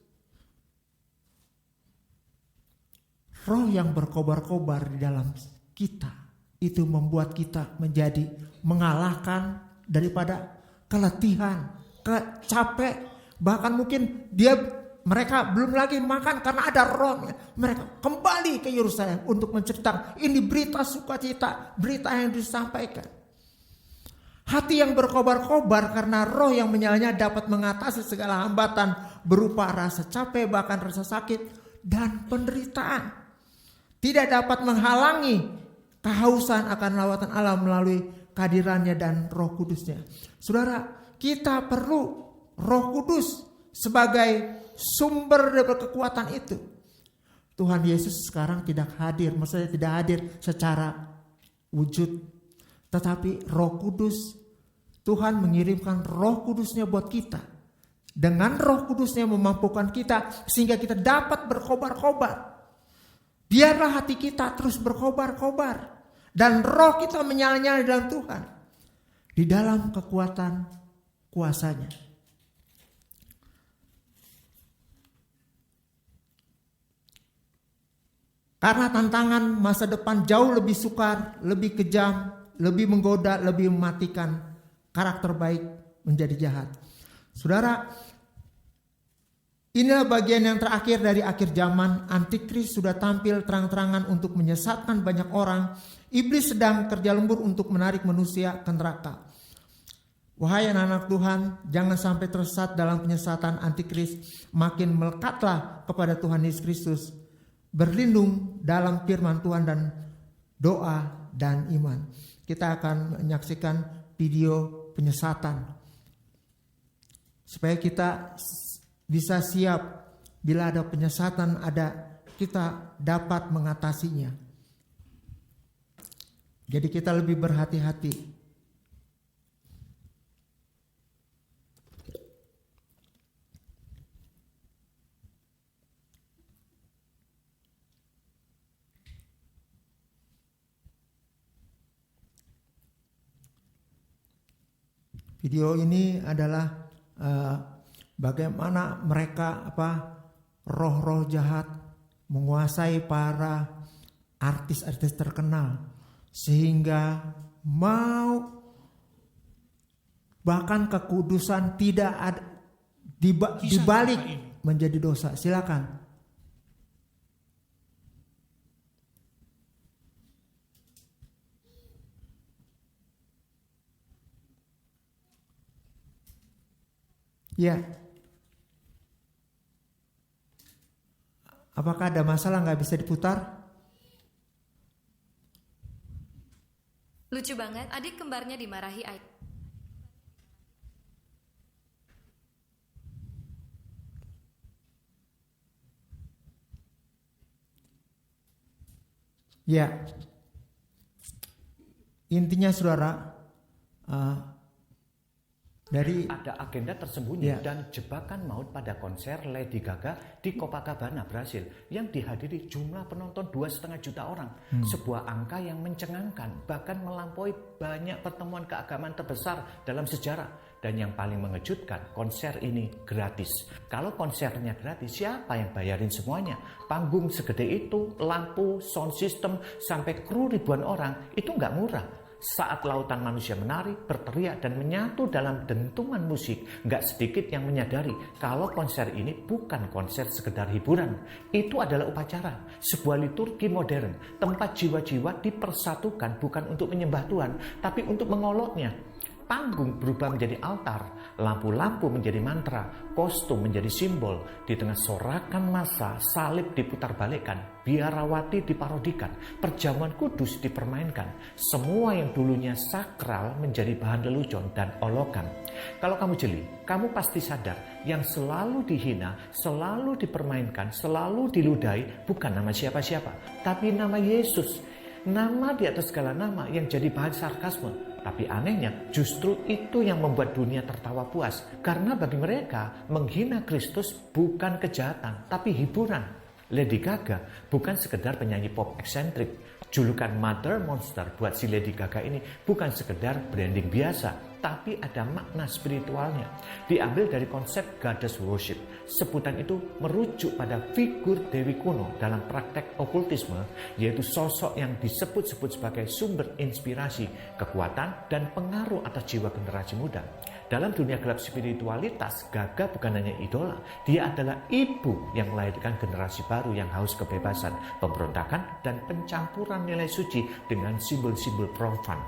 Roh yang berkobar-kobar di dalam kita itu membuat kita menjadi mengalahkan daripada keletihan, capek, bahkan mungkin mereka belum lagi makan karena ada rohnya. Mereka kembali ke Yerusalem untuk menceritakan ini berita sukacita, berita yang disampaikan. Hati yang berkobar-kobar karena roh yang menyalanya dapat mengatasi segala hambatan berupa rasa capek, bahkan rasa sakit dan penderitaan. Tidak dapat menghalangi kehausan akan lawatan Allah melalui kehadirannya dan Roh Kudusnya. Saudara, kita perlu Roh Kudus sebagai sumber dari kekuatan itu. Tuhan Yesus sekarang tidak hadir, maksudnya tidak hadir secara wujud, tetapi Roh Kudus, Tuhan mengirimkan Roh Kudusnya buat kita. Dengan Roh Kudusnya memampukan kita sehingga kita dapat berkobar-kobar. Biarlah hati kita terus berkobar-kobar dan roh kita menyala-nyala dalam Tuhan, di dalam kekuatan kuasa-Nya. Karena tantangan masa depan jauh lebih sukar, lebih kejam, lebih menggoda, lebih mematikan. Karakter baik menjadi jahat. Saudara, inilah bagian yang terakhir dari akhir zaman. Antikris sudah tampil terang-terangan untuk menyesatkan banyak orang. Iblis sedang kerja lembur untuk menarik manusia ke neraka. Wahai anak-anak Tuhan, jangan sampai tersesat dalam penyesatan antikris. Makin melekatlah kepada Tuhan Yesus Kristus. Berlindung dalam firman Tuhan dan doa dan iman. Kita akan menyaksikan video penyesatan. Supaya kita bisa siap bila ada penyesatan, kita dapat mengatasinya. Jadi kita lebih berhati-hati. Video ini adalah bagaimana mereka roh-roh jahat menguasai para artis-artis terkenal sehingga mau bahkan kekudusan tidak ada dibalik menjadi dosa. Silakan. Ya. Apakah ada masalah nggak bisa diputar? Lucu banget, adik kembarnya dimarahi ayah. Ya. Intinya saudara, dari ada agenda tersembunyi dan jebakan maut pada konser Lady Gaga di Copacabana, Brasil yang dihadiri jumlah penonton 2,5 juta orang. Sebuah angka yang mencengangkan, bahkan melampaui banyak pertemuan keagamaan terbesar dalam sejarah. Dan yang paling mengejutkan, konser ini gratis. Kalau konsernya gratis, siapa yang bayarin semuanya? Panggung segede itu, lampu, sound system, sampai kru ribuan orang, itu nggak murah. Saat lautan manusia menari, berteriak dan menyatu dalam dentuman musik, gak sedikit yang menyadari kalau konser ini bukan konser sekedar hiburan. Itu adalah upacara, sebuah liturgi modern, tempat jiwa-jiwa dipersatukan bukan untuk menyembah Tuhan, tapi untuk mengoloknya. Panggung berubah menjadi altar, lampu-lampu menjadi mantra, kostum menjadi simbol. Di tengah sorakan massa, salib diputarbalikkan, biarawati diparodikan, perjamuan kudus dipermainkan. Semua yang dulunya sakral menjadi bahan lelucon dan olokan. Kalau kamu jeli, kamu pasti sadar yang selalu dihina, selalu dipermainkan, selalu diludahi bukan nama siapa-siapa, tapi nama Yesus. Nama di atas segala nama yang jadi bahan sarkasme. Tapi anehnya justru itu yang membuat dunia tertawa puas. Karena bagi mereka menghina Kristus bukan kejahatan tapi hiburan. Lady Gaga bukan sekedar penyanyi pop eksentrik. Julukan Mother Monster buat si Lady Gaga ini bukan sekedar branding biasa, tapi ada makna spiritualnya. Diambil dari konsep goddess worship. Sebutan itu merujuk pada figur Dewi kuno dalam praktek okultisme, yaitu sosok yang disebut-sebut sebagai sumber inspirasi, kekuatan, dan pengaruh atas jiwa generasi muda. Dalam dunia gelap spiritualitas, Gaga bukan hanya idola, dia adalah ibu yang melahirkan generasi baru yang haus kebebasan, pemberontakan, dan pencampuran nilai suci dengan simbol-simbol profan.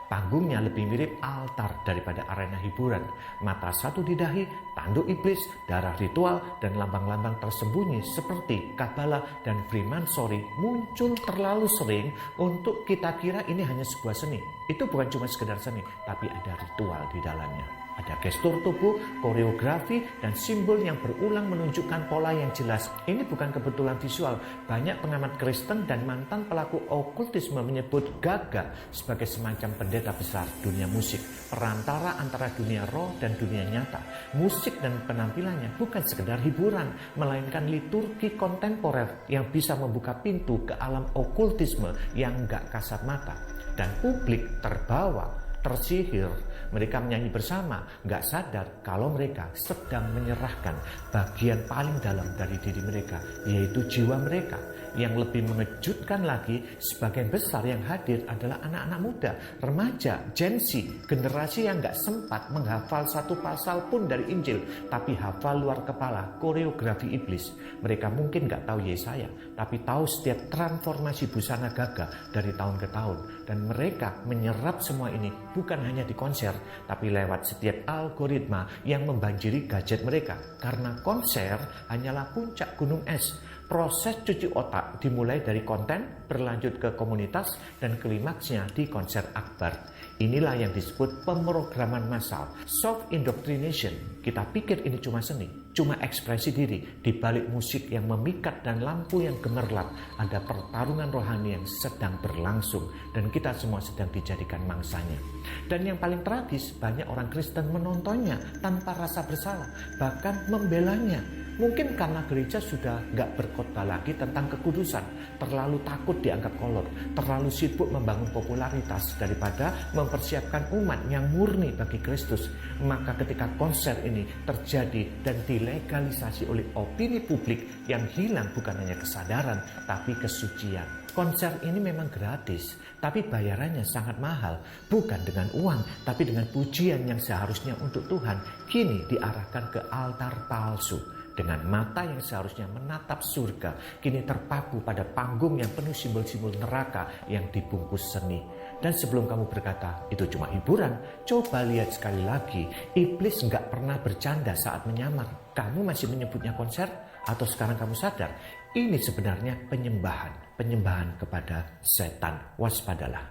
Panggungnya lebih mirip altar daripada arena hiburan. Mata satu di dahi, tanduk iblis, darah ritual, dan lambang-lambang tersembunyi seperti Kabbalah dan Freemasonry muncul terlalu sering untuk kita kira ini hanya sebuah seni. Itu bukan cuma sekedar seni, tapi ada ritual di dalamnya. Ada gestur tubuh, koreografi, dan simbol yang berulang menunjukkan pola yang jelas. Ini bukan kebetulan visual. Banyak pengamat Kristen dan mantan pelaku okultisme menyebut Gaga sebagai semacam pendeta besar dunia musik, perantara antara dunia roh dan dunia nyata. Musik dan penampilannya bukan sekedar hiburan, melainkan liturgi kontemporer yang bisa membuka pintu ke alam okultisme yang gak kasat mata. Dan publik terbawa, tersihir. Mereka menyanyi bersama, gak sadar kalau mereka sedang menyerahkan bagian paling dalam dari diri mereka, yaitu jiwa mereka. Yang lebih mengejutkan lagi, sebagian besar yang hadir adalah anak-anak muda, remaja, Gen Z, generasi yang gak sempat menghafal satu pasal pun dari Injil, tapi hafal luar kepala koreografi iblis. Mereka mungkin gak tahu Yesaya, tapi tahu setiap transformasi busana Gaga dari tahun ke tahun. Dan mereka menyerap semua ini bukan hanya di konser, tapi lewat setiap algoritma yang membanjiri gadget mereka. Karena konser hanyalah puncak gunung es. Proses cuci otak dimulai dari konten, berlanjut ke komunitas, dan klimaksnya di konser akbar. Inilah yang disebut pemrograman massal, soft indoctrination. Kita pikir ini cuma seni, cuma ekspresi diri. Di balik musik yang memikat dan lampu yang gemerlap, ada pertarungan rohani yang sedang berlangsung, dan kita semua sedang dijadikan mangsanya. Dan yang paling tragis, banyak orang Kristen menontonnya tanpa rasa bersalah, bahkan membelanya. Mungkin karena gereja sudah nggak berkhotbah lagi tentang kekudusan, terlalu takut dianggap kolot, terlalu sibuk membangun popularitas daripada mempersiapkan umat yang murni bagi Kristus. Maka ketika konser ini terjadi dan dilegalisasi oleh opini publik, yang hilang bukan hanya kesadaran, tapi kesucian. Konser ini memang gratis, tapi bayarannya sangat mahal. Bukan dengan uang, tapi dengan pujian yang seharusnya untuk Tuhan, kini diarahkan ke altar palsu. Dengan mata yang seharusnya menatap surga, kini terpaku pada panggung yang penuh simbol-simbol neraka yang dibungkus seni. Dan sebelum kamu berkata, itu cuma hiburan, coba lihat sekali lagi, iblis nggak pernah bercanda saat menyamar. Kamu masih menyebutnya konser? Atau sekarang kamu sadar, ini sebenarnya penyembahan kepada setan. Waspadalah.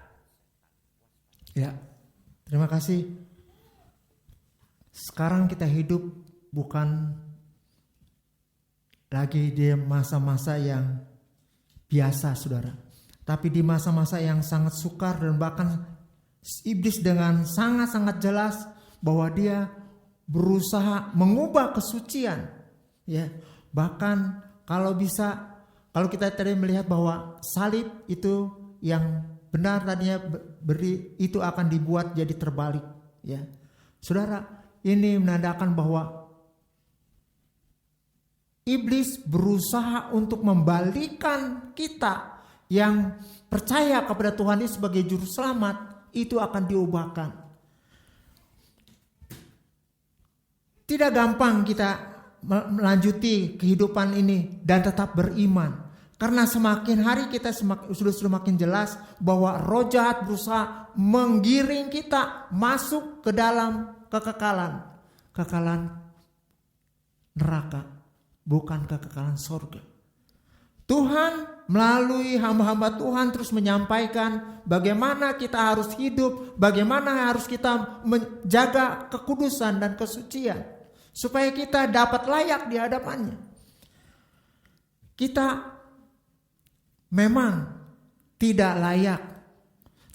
Ya, terima kasih. Sekarang kita hidup bukan lagi di masa-masa yang biasa, saudara. Tapi di masa-masa yang sangat sukar, dan bahkan iblis dengan sangat-sangat jelas bahwa dia berusaha mengubah kesucian. Ya, bahkan kalau bisa, kalau kita tadi melihat bahwa salib itu yang benar tadinya itu akan dibuat jadi terbalik. Ya, saudara, ini menandakan bahwa iblis berusaha untuk membalikan kita yang percaya kepada Tuhan ini sebagai juru selamat, itu akan diubahkan. Tidak gampang kita melanjuti kehidupan ini dan tetap beriman. Karena semakin hari kita sudah semakin jelas bahwa roh jahat berusaha menggiring kita masuk ke dalam kekekalan neraka. Bukan kekekalan sorga. Tuhan melalui hamba-hamba Tuhan terus menyampaikan bagaimana kita harus hidup, bagaimana harus kita menjaga kekudusan dan kesucian, supaya kita dapat layak di hadapannya. Kita memang tidak layak,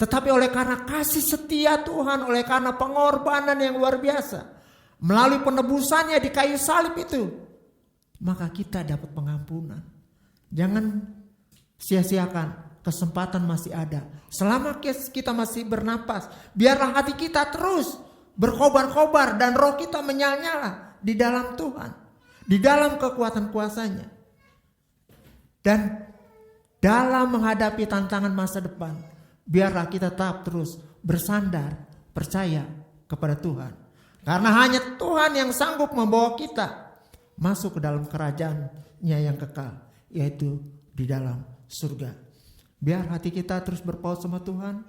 tetapi oleh karena kasih setia Tuhan, oleh karena pengorbanan yang luar biasa, melalui penebusannya di kayu salib itu, maka kita dapat pengampunan. Jangan sia-siakan, kesempatan masih ada. Selama kita masih bernapas, biarlah hati kita terus berkobar-kobar dan roh kita menyala-nyala di dalam Tuhan, di dalam kekuatan kuasanya. Dan dalam menghadapi tantangan masa depan, biarlah kita tetap terus bersandar, percaya kepada Tuhan. Karena hanya Tuhan yang sanggup membawa kita masuk ke dalam kerajaannya yang kekal, yaitu di dalam surga. Biar hati kita terus berpaut sama Tuhan.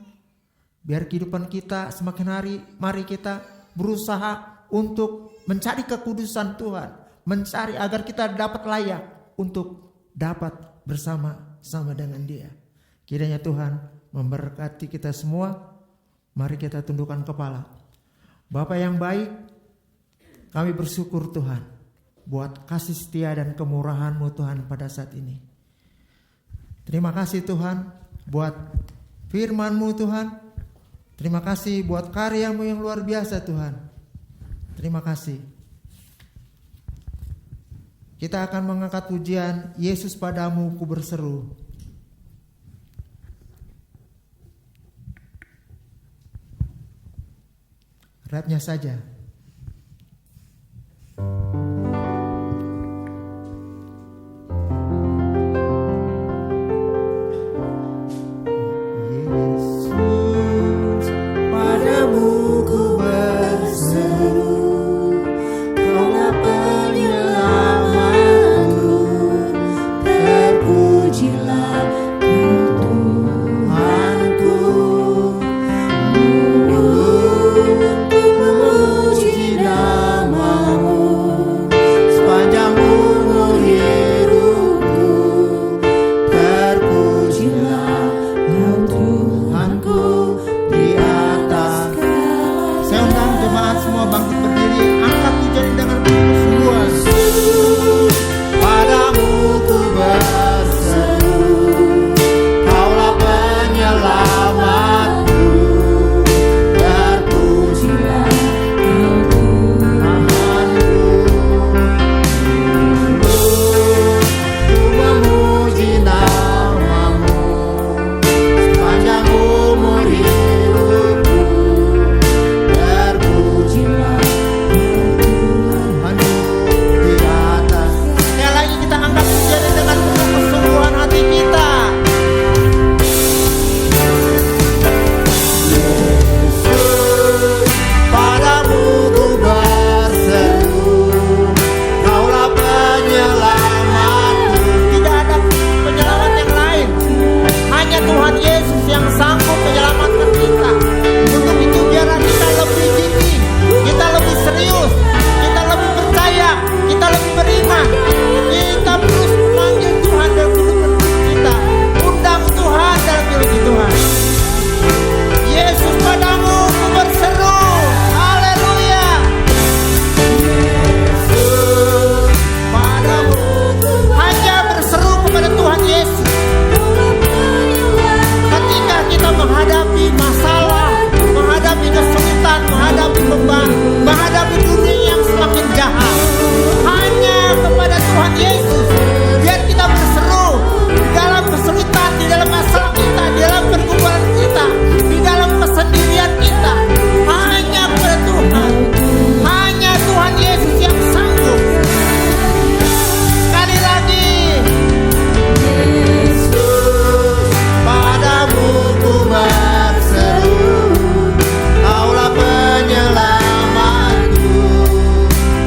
Biar kehidupan kita semakin hari, mari kita berusaha untuk mencari kekudusan Tuhan. Mencari agar kita dapat layak untuk dapat bersama-sama dengan Dia. Kiranya Tuhan memberkati kita semua. Mari kita tundukkan kepala. Bapa yang baik, kami bersyukur Tuhan buat kasih setia dan kemurahan-Mu Tuhan pada saat ini. Terima kasih Tuhan buat firman-Mu Tuhan. Terima kasih buat karya-Mu yang luar biasa Tuhan. Terima kasih. Kita akan mengangkat pujian Yesus padamu ku berseru. Rapnya saja. Tuhanku, menghadapi dunia yang semakin jahat. Hanya kepada Tuhan Yesus biar kita berseru di dalam kesulitan, di dalam masalah kita, di dalam pergumulan kita, di dalam kesendirian kita. Hanya kepada Tuhan, hanya Tuhan Yesus yang sanggup. Sekali lagi, Yesus, padamu ku berseru, Kaulah penyelamatku,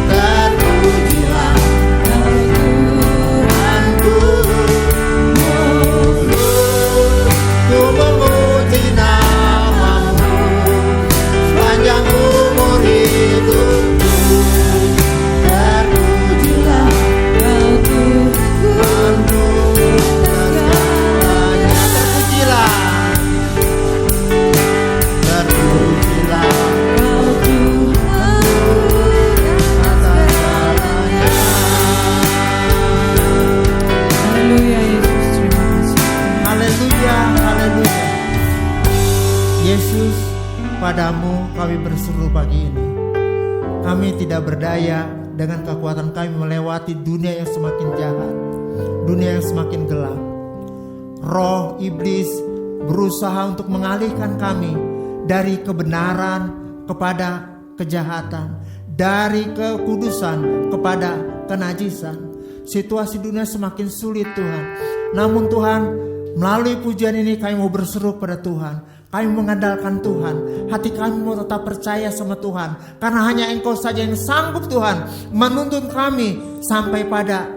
terpujilah Tuhanku. Ku memuji namamu sepanjang umur hidupku, terpujilah Tuhanku segalanya. Terpujilah atas segalanya. Haleluya Yesus, terima kasih. Haleluya, haleluya. Yesus, padamu kami berseru pagi ini. Kami tidak berdaya dengan kekuatan kami melewati dunia yang semakin jahat, dunia yang semakin gelap. Roh iblis berusaha untuk mengalihkan kami dari kebenaran kepada kejahatan, dari kekudusan kepada kenajisan. Situasi dunia semakin sulit Tuhan. Namun Tuhan, melalui pujian ini kami mau berseru pada Tuhan. Kami mengandalkan Tuhan. Hati kami mau tetap percaya sama Tuhan. Karena hanya Engkau saja yang sanggup Tuhan menuntun kami sampai pada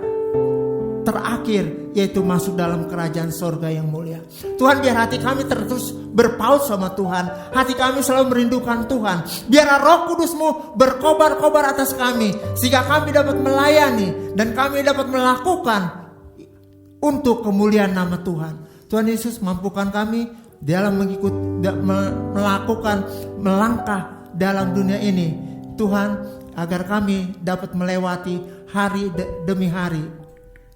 terakhir, yaitu masuk dalam kerajaan sorga yang mulia. Tuhan, biar hati kami terus berpaut sama Tuhan. Hati kami selalu merindukan Tuhan. Biar Roh Kudus-Mu berkobar-kobar atas kami, sehingga kami dapat melayani dan kami dapat melakukan untuk kemuliaan nama Tuhan. Tuhan Yesus, mampukan kami dalam melakukan melangkah dalam dunia ini Tuhan, agar kami dapat melewati hari demi hari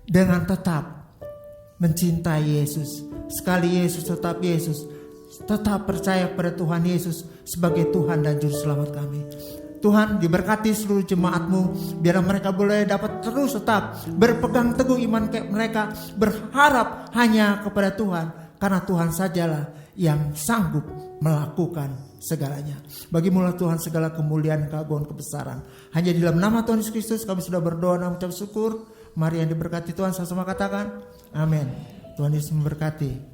dengan tetap mencintai Yesus. Sekali Yesus, tetap Yesus. Tetap percaya pada Tuhan Yesus sebagai Tuhan dan Juru Selamat kami. Tuhan, diberkati seluruh jemaat-Mu, biar mereka boleh dapat terus tetap berpegang teguh iman mereka, berharap hanya kepada Tuhan, karena Tuhan sajalah yang sanggup melakukan segalanya. Bagi-Mu Tuhan segala kemuliaan, keagungan, kebesaran. Hanya di dalam nama Tuhan Yesus Kristus kami sudah berdoa dan mengucap syukur. Mari yang diberkati Tuhan sama-sama katakan amin. Tuhan Yesus memberkati.